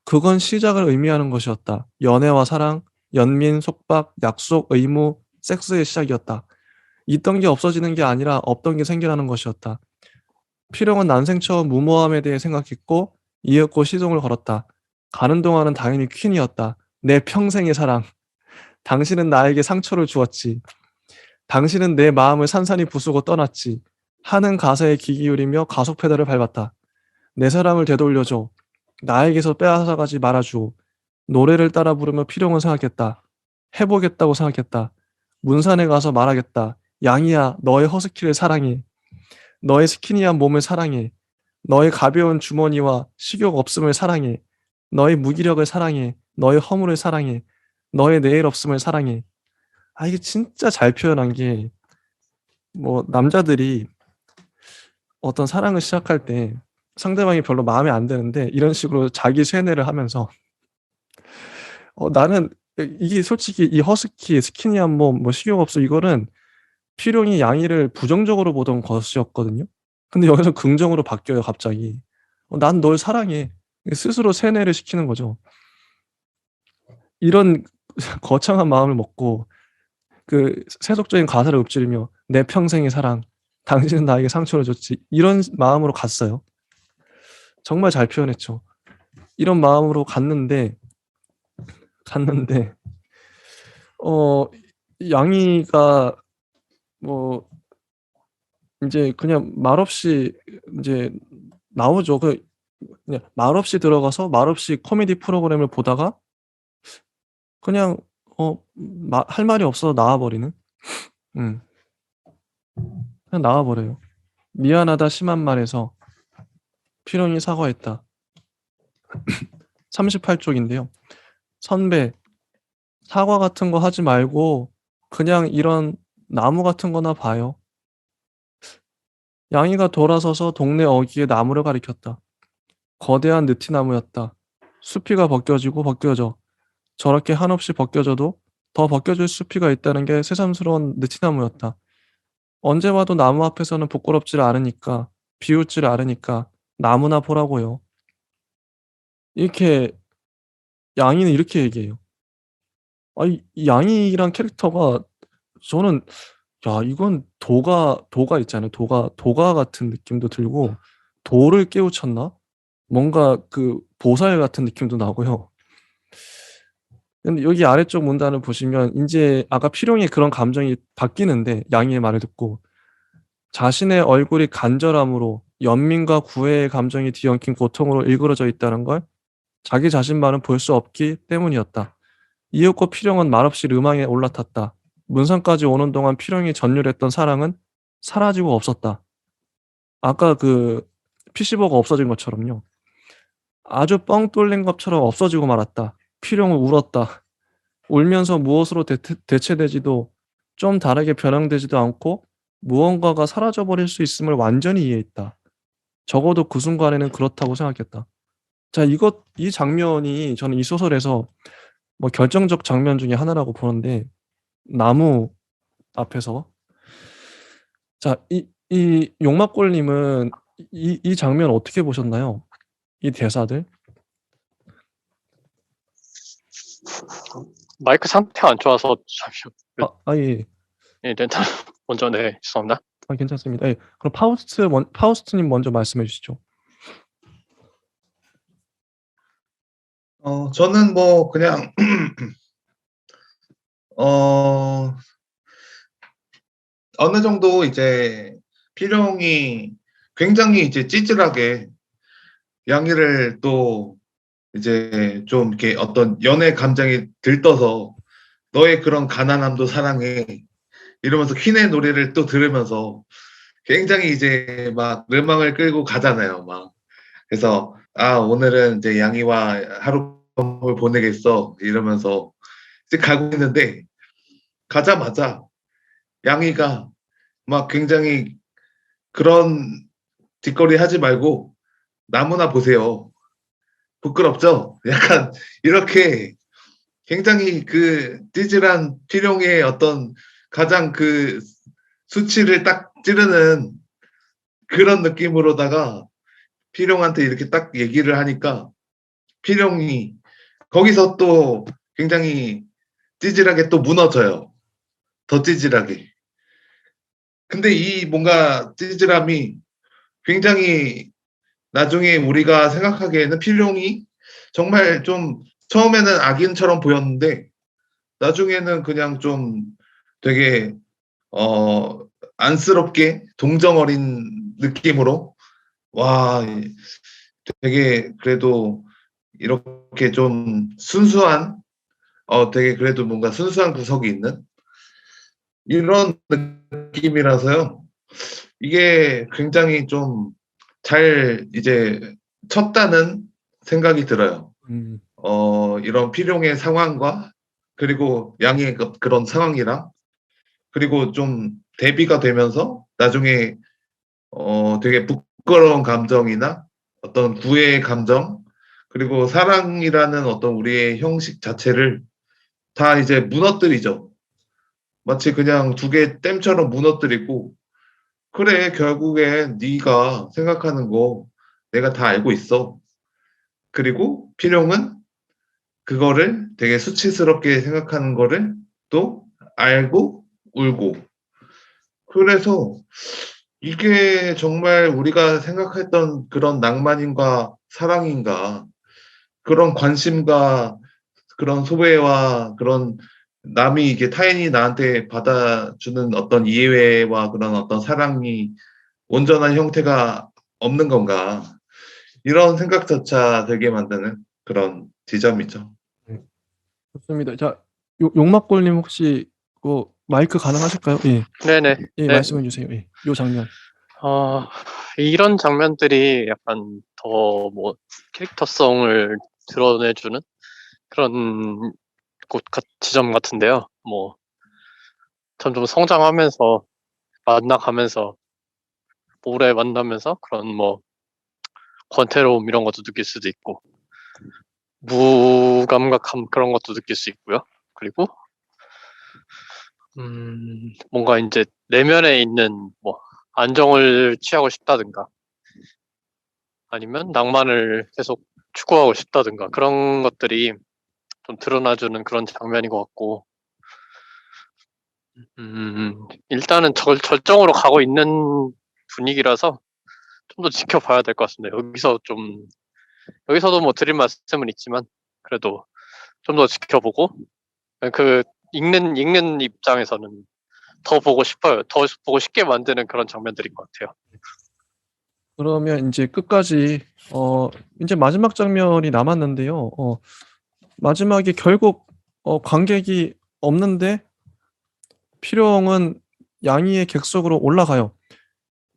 그건 시작을 의미하는 것이었다. 연애와 사랑, 연민, 속박, 약속, 의무, 섹스의 시작이었다. 있던 게 없어지는 게 아니라 없던 게 생겨나는 것이었다. 필용은 난생 처음 무모함에 대해 생각했고 이윽고 시동을 걸었다. 가는 동안은 당연히 퀸이었다. 내 평생의 사랑. 당신은 나에게 상처를 주었지. 당신은 내 마음을 산산히 부수고 떠났지. 하는 가사에 귀 기울이며 가속 페달을 밟았다. 내 사랑을 되돌려줘. 나에게서 빼앗아가지 말아줘. 노래를 따라 부르며 필용은 생각했다. 해보겠다고 생각했다. 문산에 가서 말하겠다. 양이야, 너의 허스키를 사랑해. 너의 스키니한 몸을 사랑해. 너의 가벼운 주머니와 식욕 없음을 사랑해. 너의 무기력을 사랑해. 너의 허물을 사랑해. 너의 내일 없음을 사랑해. 이게 진짜 잘 표현한 게 뭐 남자들이 어떤 사랑을 시작할 때 상대방이 별로 마음에 안 드는데 이런 식으로 자기 쇠뇌를 하면서 나는 이게 솔직히 이 허스키, 스키니한 몸, 뭐 식욕 없어 이거는 필용이 양이를 부정적으로 보던 것이었거든요. 근데 여기서 긍정으로 바뀌어요 갑자기. "난 널 사랑해." 스스로 세뇌를 시키는 거죠. 이런 거창한 마음을 먹고 그 세속적인 가사를 읊조리며 "내 평생의 사랑. 당신은 나에게 상처를 줬지." 이런 마음으로 갔어요. 정말 잘 표현했죠. 이런 마음으로 갔는데 어 양이가 뭐 인제 그냥 말없이 인제 나오죠. 그냥 말없이 들어가서 말없이 코미디 프로그램을 보다가 그냥 할 말이 없어서 나와 버리는? 음. 그냥 나와 버려요. "미안하다." 심한 말에서 필연이 사과했다. 38 쪽인데요. "선배, 사과 같은 거 하지 말고 그냥 이런 나무 같은 거나 봐요." 양이가 돌아서서 동네 어귀에 나무를 가리켰다. 거대한 느티나무였다. 수피가 벗겨지고 벗겨져. 저렇게 한없이 벗겨져도 더 벗겨질 수피가 있다는 게 새삼스러운 느티나무였다. 언제 봐도 나무 앞에서는 부끄럽지를 않으니까, 비웃지를 않으니까 나무나 보라고요. 이렇게 양이는 이렇게 얘기해요. 이 양이란 캐릭터가 저는 이건 도가 있잖아요. 도가 같은 느낌도 들고 도를 깨우쳤나? 뭔가 그 보살 같은 느낌도 나고요. 근데 여기 아래쪽 문단을 보시면 인제 아까 필용의 그런 감정이 바뀌는데 양이의 말을 듣고 자신의 얼굴이 간절함으로 연민과 구애의 감정이 뒤엉킨 고통으로 일그러져 있다는 걸 자기 자신만은 볼 수 없기 때문이었다. 이윽고 필용은 말없이 음항에 올라탔다. 문산까지 오는 동안 필용이 전율했던 사랑은 사라지고 없었다. 아까 그 PC버거 없어진 것처럼요. 아주 뻥 뚫린 것처럼 없어지고 말았다. 필용은 울었다. 울면서 무엇으로 대체되지도 좀 다르게 변형되지도 않고 무언가가 사라져 버릴 수 있음을 완전히 이해했다. 적어도 그 순간에는 그렇다고 생각했다. 자, 이 장면이 저는 이 소설에서 뭐 결정적 장면 중에 하나라고 보는데, 나무 앞에서. 자, 이 용막골님은 이 장면 어떻게 보셨나요? 이 대사들? 마이크 상태가 안 좋아서 잠시만. 예. 예, 일단 먼저 네, 죄송합니다. 괜찮습니다. 예. 그럼 파우스트님 먼저 말씀해 주시죠. 저는 뭐 그냥 어, 어느 정도 이제 필용이 굉장히 이제 찌질하게 양이를 또 이제 좀 이렇게 어떤 연애 감정이 들떠서 너의 그런 가난함도 사랑해 이러면서 퀸의 노래를 또 들으면서 굉장히 이제 막 음악을 끌고 가잖아요. 막 그래서 오늘은 이제 양이와 하룻밤을 보내겠어 이러면서 이제 가고 있는데 가자마자 양이가 막 굉장히 그런 뒷거리 하지 말고 나무나 보세요. 부끄럽죠? 약간 이렇게 굉장히 그 찌질한 필용의 어떤 가장 그 수치를 딱 찌르는 그런 느낌으로다가 필용한테 이렇게 딱 얘기를 하니까 필용이 거기서 또 굉장히 찌질하게 또 무너져요. 더 찌질하게. 근데 이 뭔가 찌질함이 굉장히 나중에 우리가 생각하기에는 필용이 정말 좀 처음에는 악인처럼 보였는데 나중에는 그냥 좀 되게 안쓰럽게 동정 어린 느낌으로 와 되게 그래도 이렇게 좀 순수한 되게 그래도 뭔가 순수한 구석이 있는 이런 느낌이라서요. 이게 굉장히 좀 잘 이제 쳤다는 생각이 들어요. 음. 이런 필용의 상황과 그리고 양의 그런 상황이랑 그리고 좀 대비가 되면서 나중에 되게 부끄러운 감정이나 어떤 구애의 감정 그리고 사랑이라는 어떤 우리의 형식 자체를 다 이제 무너뜨리죠. 마치 그냥 두 개 댐처럼 무너뜨리고 그래 결국엔 네가 생각하는 거 내가 다 알고 있어. 그리고 필용은 그거를 되게 수치스럽게 생각하는 거를 또 알고 울고 그래서 이게 정말 우리가 생각했던 그런 낭만인가 사랑인가 그런 관심과 그런 소외와 그런 남이 이게 타인이 나한테 받아주는 어떤 이해와 그런 어떤 사랑이 온전한 형태가 없는 건가 이런 생각조차 들게 만드는 그런 지점이죠. 네. 좋습니다. 자, 용막골님 혹시 마이크 가능하실까요? 예. 네네. 예, 네. 말씀해 주세요. 예. 요 장면. 이런 장면들이 약간 더 뭐 캐릭터성을 드러내주는 그런 지점 같은데요. 뭐 점점 성장하면서 만나가면서 오래 만나면서 그런 뭐 권태로움 이런 것도 느낄 수도 있고 무감각함 그런 것도 느낄 수 있고요. 그리고 뭔가 이제 내면에 있는 뭐 안정을 취하고 싶다든가 아니면 낭만을 계속 추구하고 싶다든가 그런 것들이 좀 드러나주는 그런 장면인 것 같고 일단은 절정으로 가고 있는 분위기라서 좀 더 지켜봐야 될 것 같습니다. 여기서도 뭐 드릴 말씀은 있지만 그래도 좀 더 지켜보고 그 읽는 입장에서는 더 보고 싶어요. 더 보고 싶게 만드는 그런 장면들인 것 같아요. 그러면 이제 끝까지 이제 마지막 장면이 남았는데요. 마지막에 결국 관객이 없는데 필용은 양이의 객석으로 올라가요.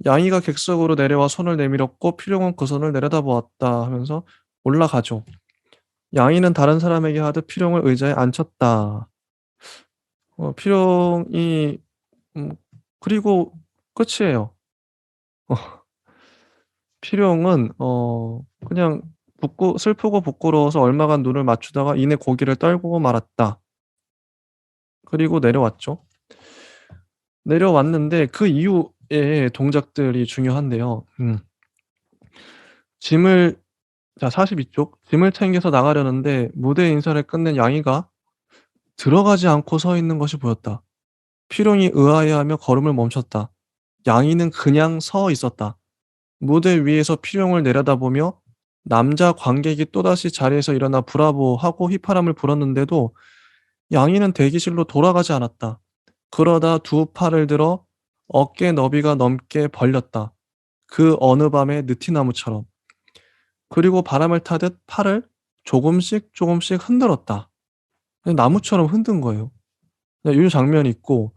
양이가 객석으로 내려와 손을 내밀었고 필용은 그 손을 내려다보았다 하면서 올라가죠. 양이는 다른 사람에게 하듯 필용을 의자에 앉혔다. 필용이 그리고 끝이에요. 필용은 그냥 슬프고 부끄러워서 얼마간 눈을 맞추다가 이내 고개를 떨구고 말았다. 그리고 내려왔죠. 내려왔는데 그 이후의 동작들이 중요한데요. 짐을 42쪽. 짐을 챙겨서 나가려는데 무대 인사를 끝낸 양이가 들어가지 않고 서 있는 것이 보였다. 필용이 의아해하며 걸음을 멈췄다. 양이는 그냥 서 있었다. 무대 위에서 필용을 내려다보며 남자 관객이 또다시 자리에서 일어나 브라보 하고 휘파람을 불었는데도 양이는 대기실로 돌아가지 않았다. 그러다 두 팔을 들어 어깨 너비가 넘게 벌렸다. 그 어느 밤의 느티나무처럼. 그리고 바람을 타듯 팔을 조금씩 조금씩 흔들었다. 나무처럼 흔든 거예요. 이 장면이 있고,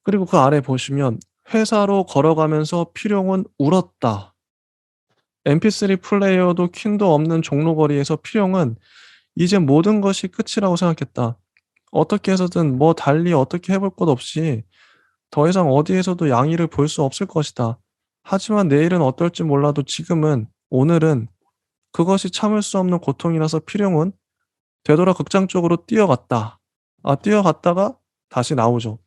그리고 그 아래 보시면 회사로 걸어가면서 필용은 울었다. MP3 플레이어도 퀸도 없는 종로거리에서 필용은 이제 모든 것이 끝이라고 생각했다. 어떻게 해서든 뭐 달리 어떻게 해볼 것 없이 더 이상 어디에서도 양이를 볼 수 없을 것이다. 하지만 내일은 어떨지 몰라도 지금은, 오늘은 그것이 참을 수 없는 고통이라서 필용은 되돌아 극장 쪽으로 뛰어갔다. 뛰어갔다가 다시 나오죠.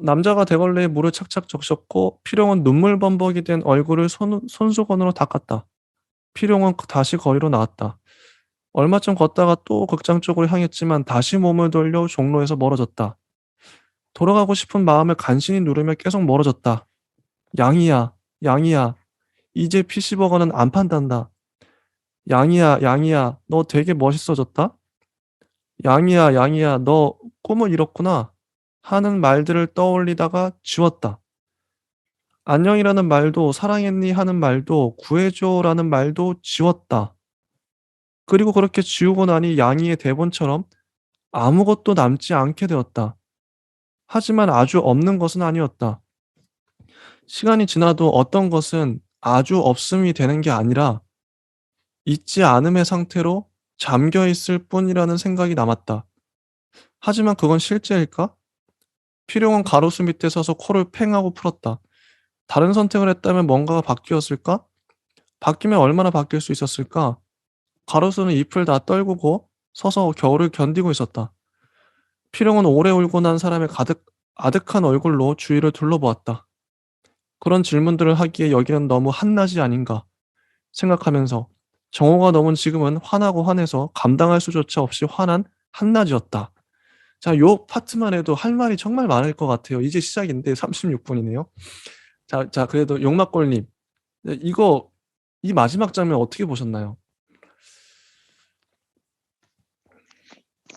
남자가 대걸레에 물을 착착 적셨고 필용은 눈물 범벅이 된 얼굴을 손수건으로 닦았다. 필용은 다시 거리로 나왔다. 얼마쯤 걷다가 또 극장 쪽으로 향했지만 다시 몸을 돌려 종로에서 멀어졌다. 돌아가고 싶은 마음을 간신히 누르며 계속 멀어졌다. 양이야, 양이야, 이제 PC버거는 안 판단다. 양이야, 양이야, 너 되게 멋있어졌다? 양이야, 양이야, 너 꿈을 이뤘구나. 하는 말들을 떠올리다가 지웠다. 안녕이라는 말도, 사랑했니 하는 말도, 구해줘라는 말도 지웠다. 그리고 그렇게 지우고 나니 양이의 대본처럼 아무것도 남지 않게 되었다. 하지만 아주 없는 것은 아니었다. 시간이 지나도 어떤 것은 아주 없음이 되는 게 아니라 있지 않음의 상태로 잠겨 있을 뿐이라는 생각이 남았다. 하지만 그건 실제일까? 필용은 가로수 밑에 서서 코를 팽하고 풀었다. 다른 선택을 했다면 뭔가가 바뀌었을까? 바뀌면 얼마나 바뀔 수 있었을까? 가로수는 잎을 다 떨구고 서서 겨울을 견디고 있었다. 필용은 오래 울고 난 사람의 아득한 얼굴로 주위를 둘러보았다. 그런 질문들을 하기에 여기는 너무 한낮이 아닌가 생각하면서 정오가 넘은 지금은 화나고 화내서 감당할 수조차 없이 화난 한낮이었다. 자, 요 파트만 해도 할 말이 정말 많을 것 같아요. 이제 시작인데 36분이네요. 그래도 용막골님, 네, 이 마지막 장면 어떻게 보셨나요?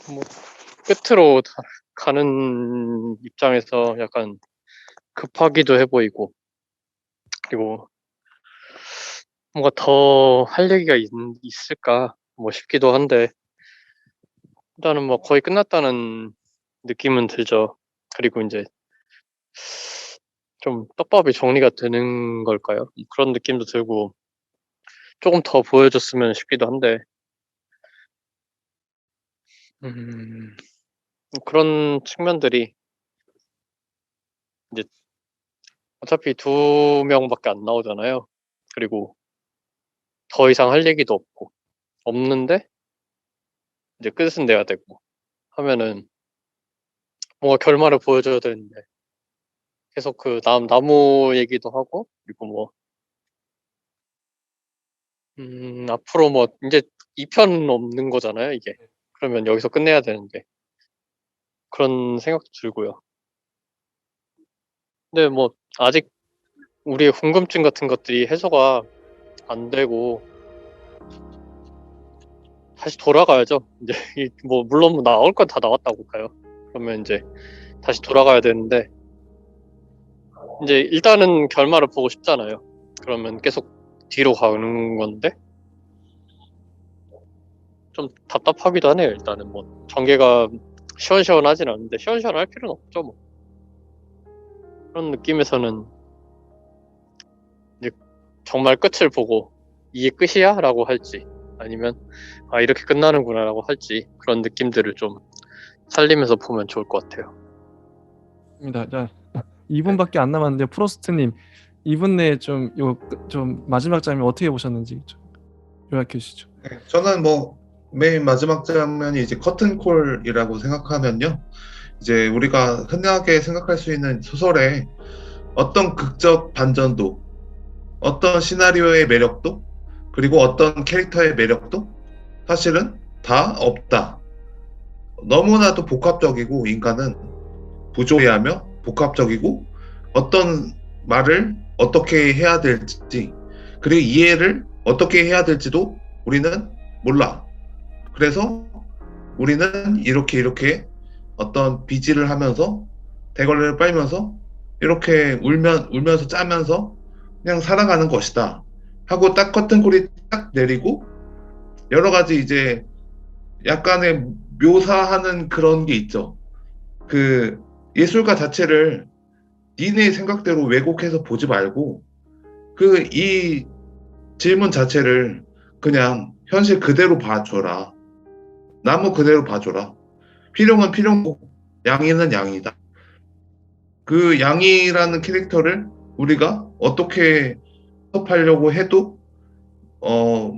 뭐 끝으로 가는 입장에서 약간 급하기도 해 보이고, 그리고 뭔가 더 할 얘기가 있을까 뭐 싶기도 한데, 일단은 뭐 거의 끝났다는 느낌은 들죠. 그리고 이제 좀 떡밥이 정리가 되는 걸까요? 그런 느낌도 들고, 조금 더 보여줬으면 싶기도 한데, 그런 측면들이 이제 어차피 두 명밖에 안 나오잖아요. 그리고 더 이상 할 얘기도 없는데 이제 끝은 내야 되고 하면은 뭔가 결말을 보여줘야 되는데, 계속 그 나무 얘기도 하고, 그리고 뭐 앞으로 뭐 이제 2편 없는 거잖아요, 이게. 그러면 여기서 끝내야 되는데, 그런 생각도 들고요. 근데 뭐 아직 우리의 궁금증 같은 것들이 해소가 안 되고 다시 돌아가야죠. 이제 뭐 물론 뭐 나올 건 다 나왔다고 봐요. 그러면 이제 다시 돌아가야 되는데, 이제 일단은 결말을 보고 싶잖아요. 그러면 계속 뒤로 가는 건데 좀 답답하기도 하네요. 일단은 뭐 전개가 시원시원하진 않은데, 시원시원할 필요는 없죠. 뭐 그런 느낌에서는 이제 정말 끝을 보고 이게 끝이야? 라고 할지, 아니면 이렇게 끝나는구나 라고 할지, 그런 느낌들을 좀 살리면서 보면 좋을 것 같아요. 입니다. 자, 2분밖에 안 남았는데 프로스트님 2분 내에 좀 마지막 장면 어떻게 보셨는지 좀. 요약해 주시죠. 네, 저는 뭐 맨 마지막 장면이 이제 커튼콜이라고 생각하면요. 이제 우리가 흔하게 생각할 수 있는 소설의 어떤 극적 반전도, 어떤 시나리오의 매력도, 그리고 어떤 캐릭터의 매력도 사실은 다 없다. 너무나도 복합적이고 인간은 부조리하며 복합적이고 어떤 말을 어떻게 해야 될지 그리고 이해를 어떻게 해야 될지도 우리는 몰라. 그래서 우리는 이렇게 어떤 비지를 하면서 대걸레를 빨면서 이렇게 울면서 짜면서 그냥 살아가는 것이다 하고 딱 커튼콜이 딱 내리고 여러 가지 이제 약간의 묘사하는 그런 게 있죠. 그 예술가 자체를 니네 생각대로 왜곡해서 보지 말고 그 이 질문 자체를 그냥 현실 그대로 봐줘라. 나무 그대로 봐줘라. 필용은 필용고 양이는 양이다. 그 양이라는 캐릭터를 우리가 어떻게 해석하려고 해도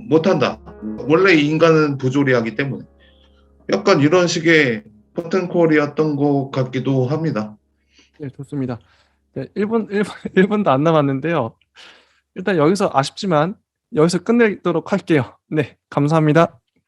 못한다. 원래 인간은 부조리하기 때문에 약간 이런 식의 커튼콜이었던 것 같기도 합니다. 네, 좋습니다. 네, 1분도 안 남았는데요. 일단 여기서 아쉽지만 여기서 끝내도록 할게요. 네, 감사합니다.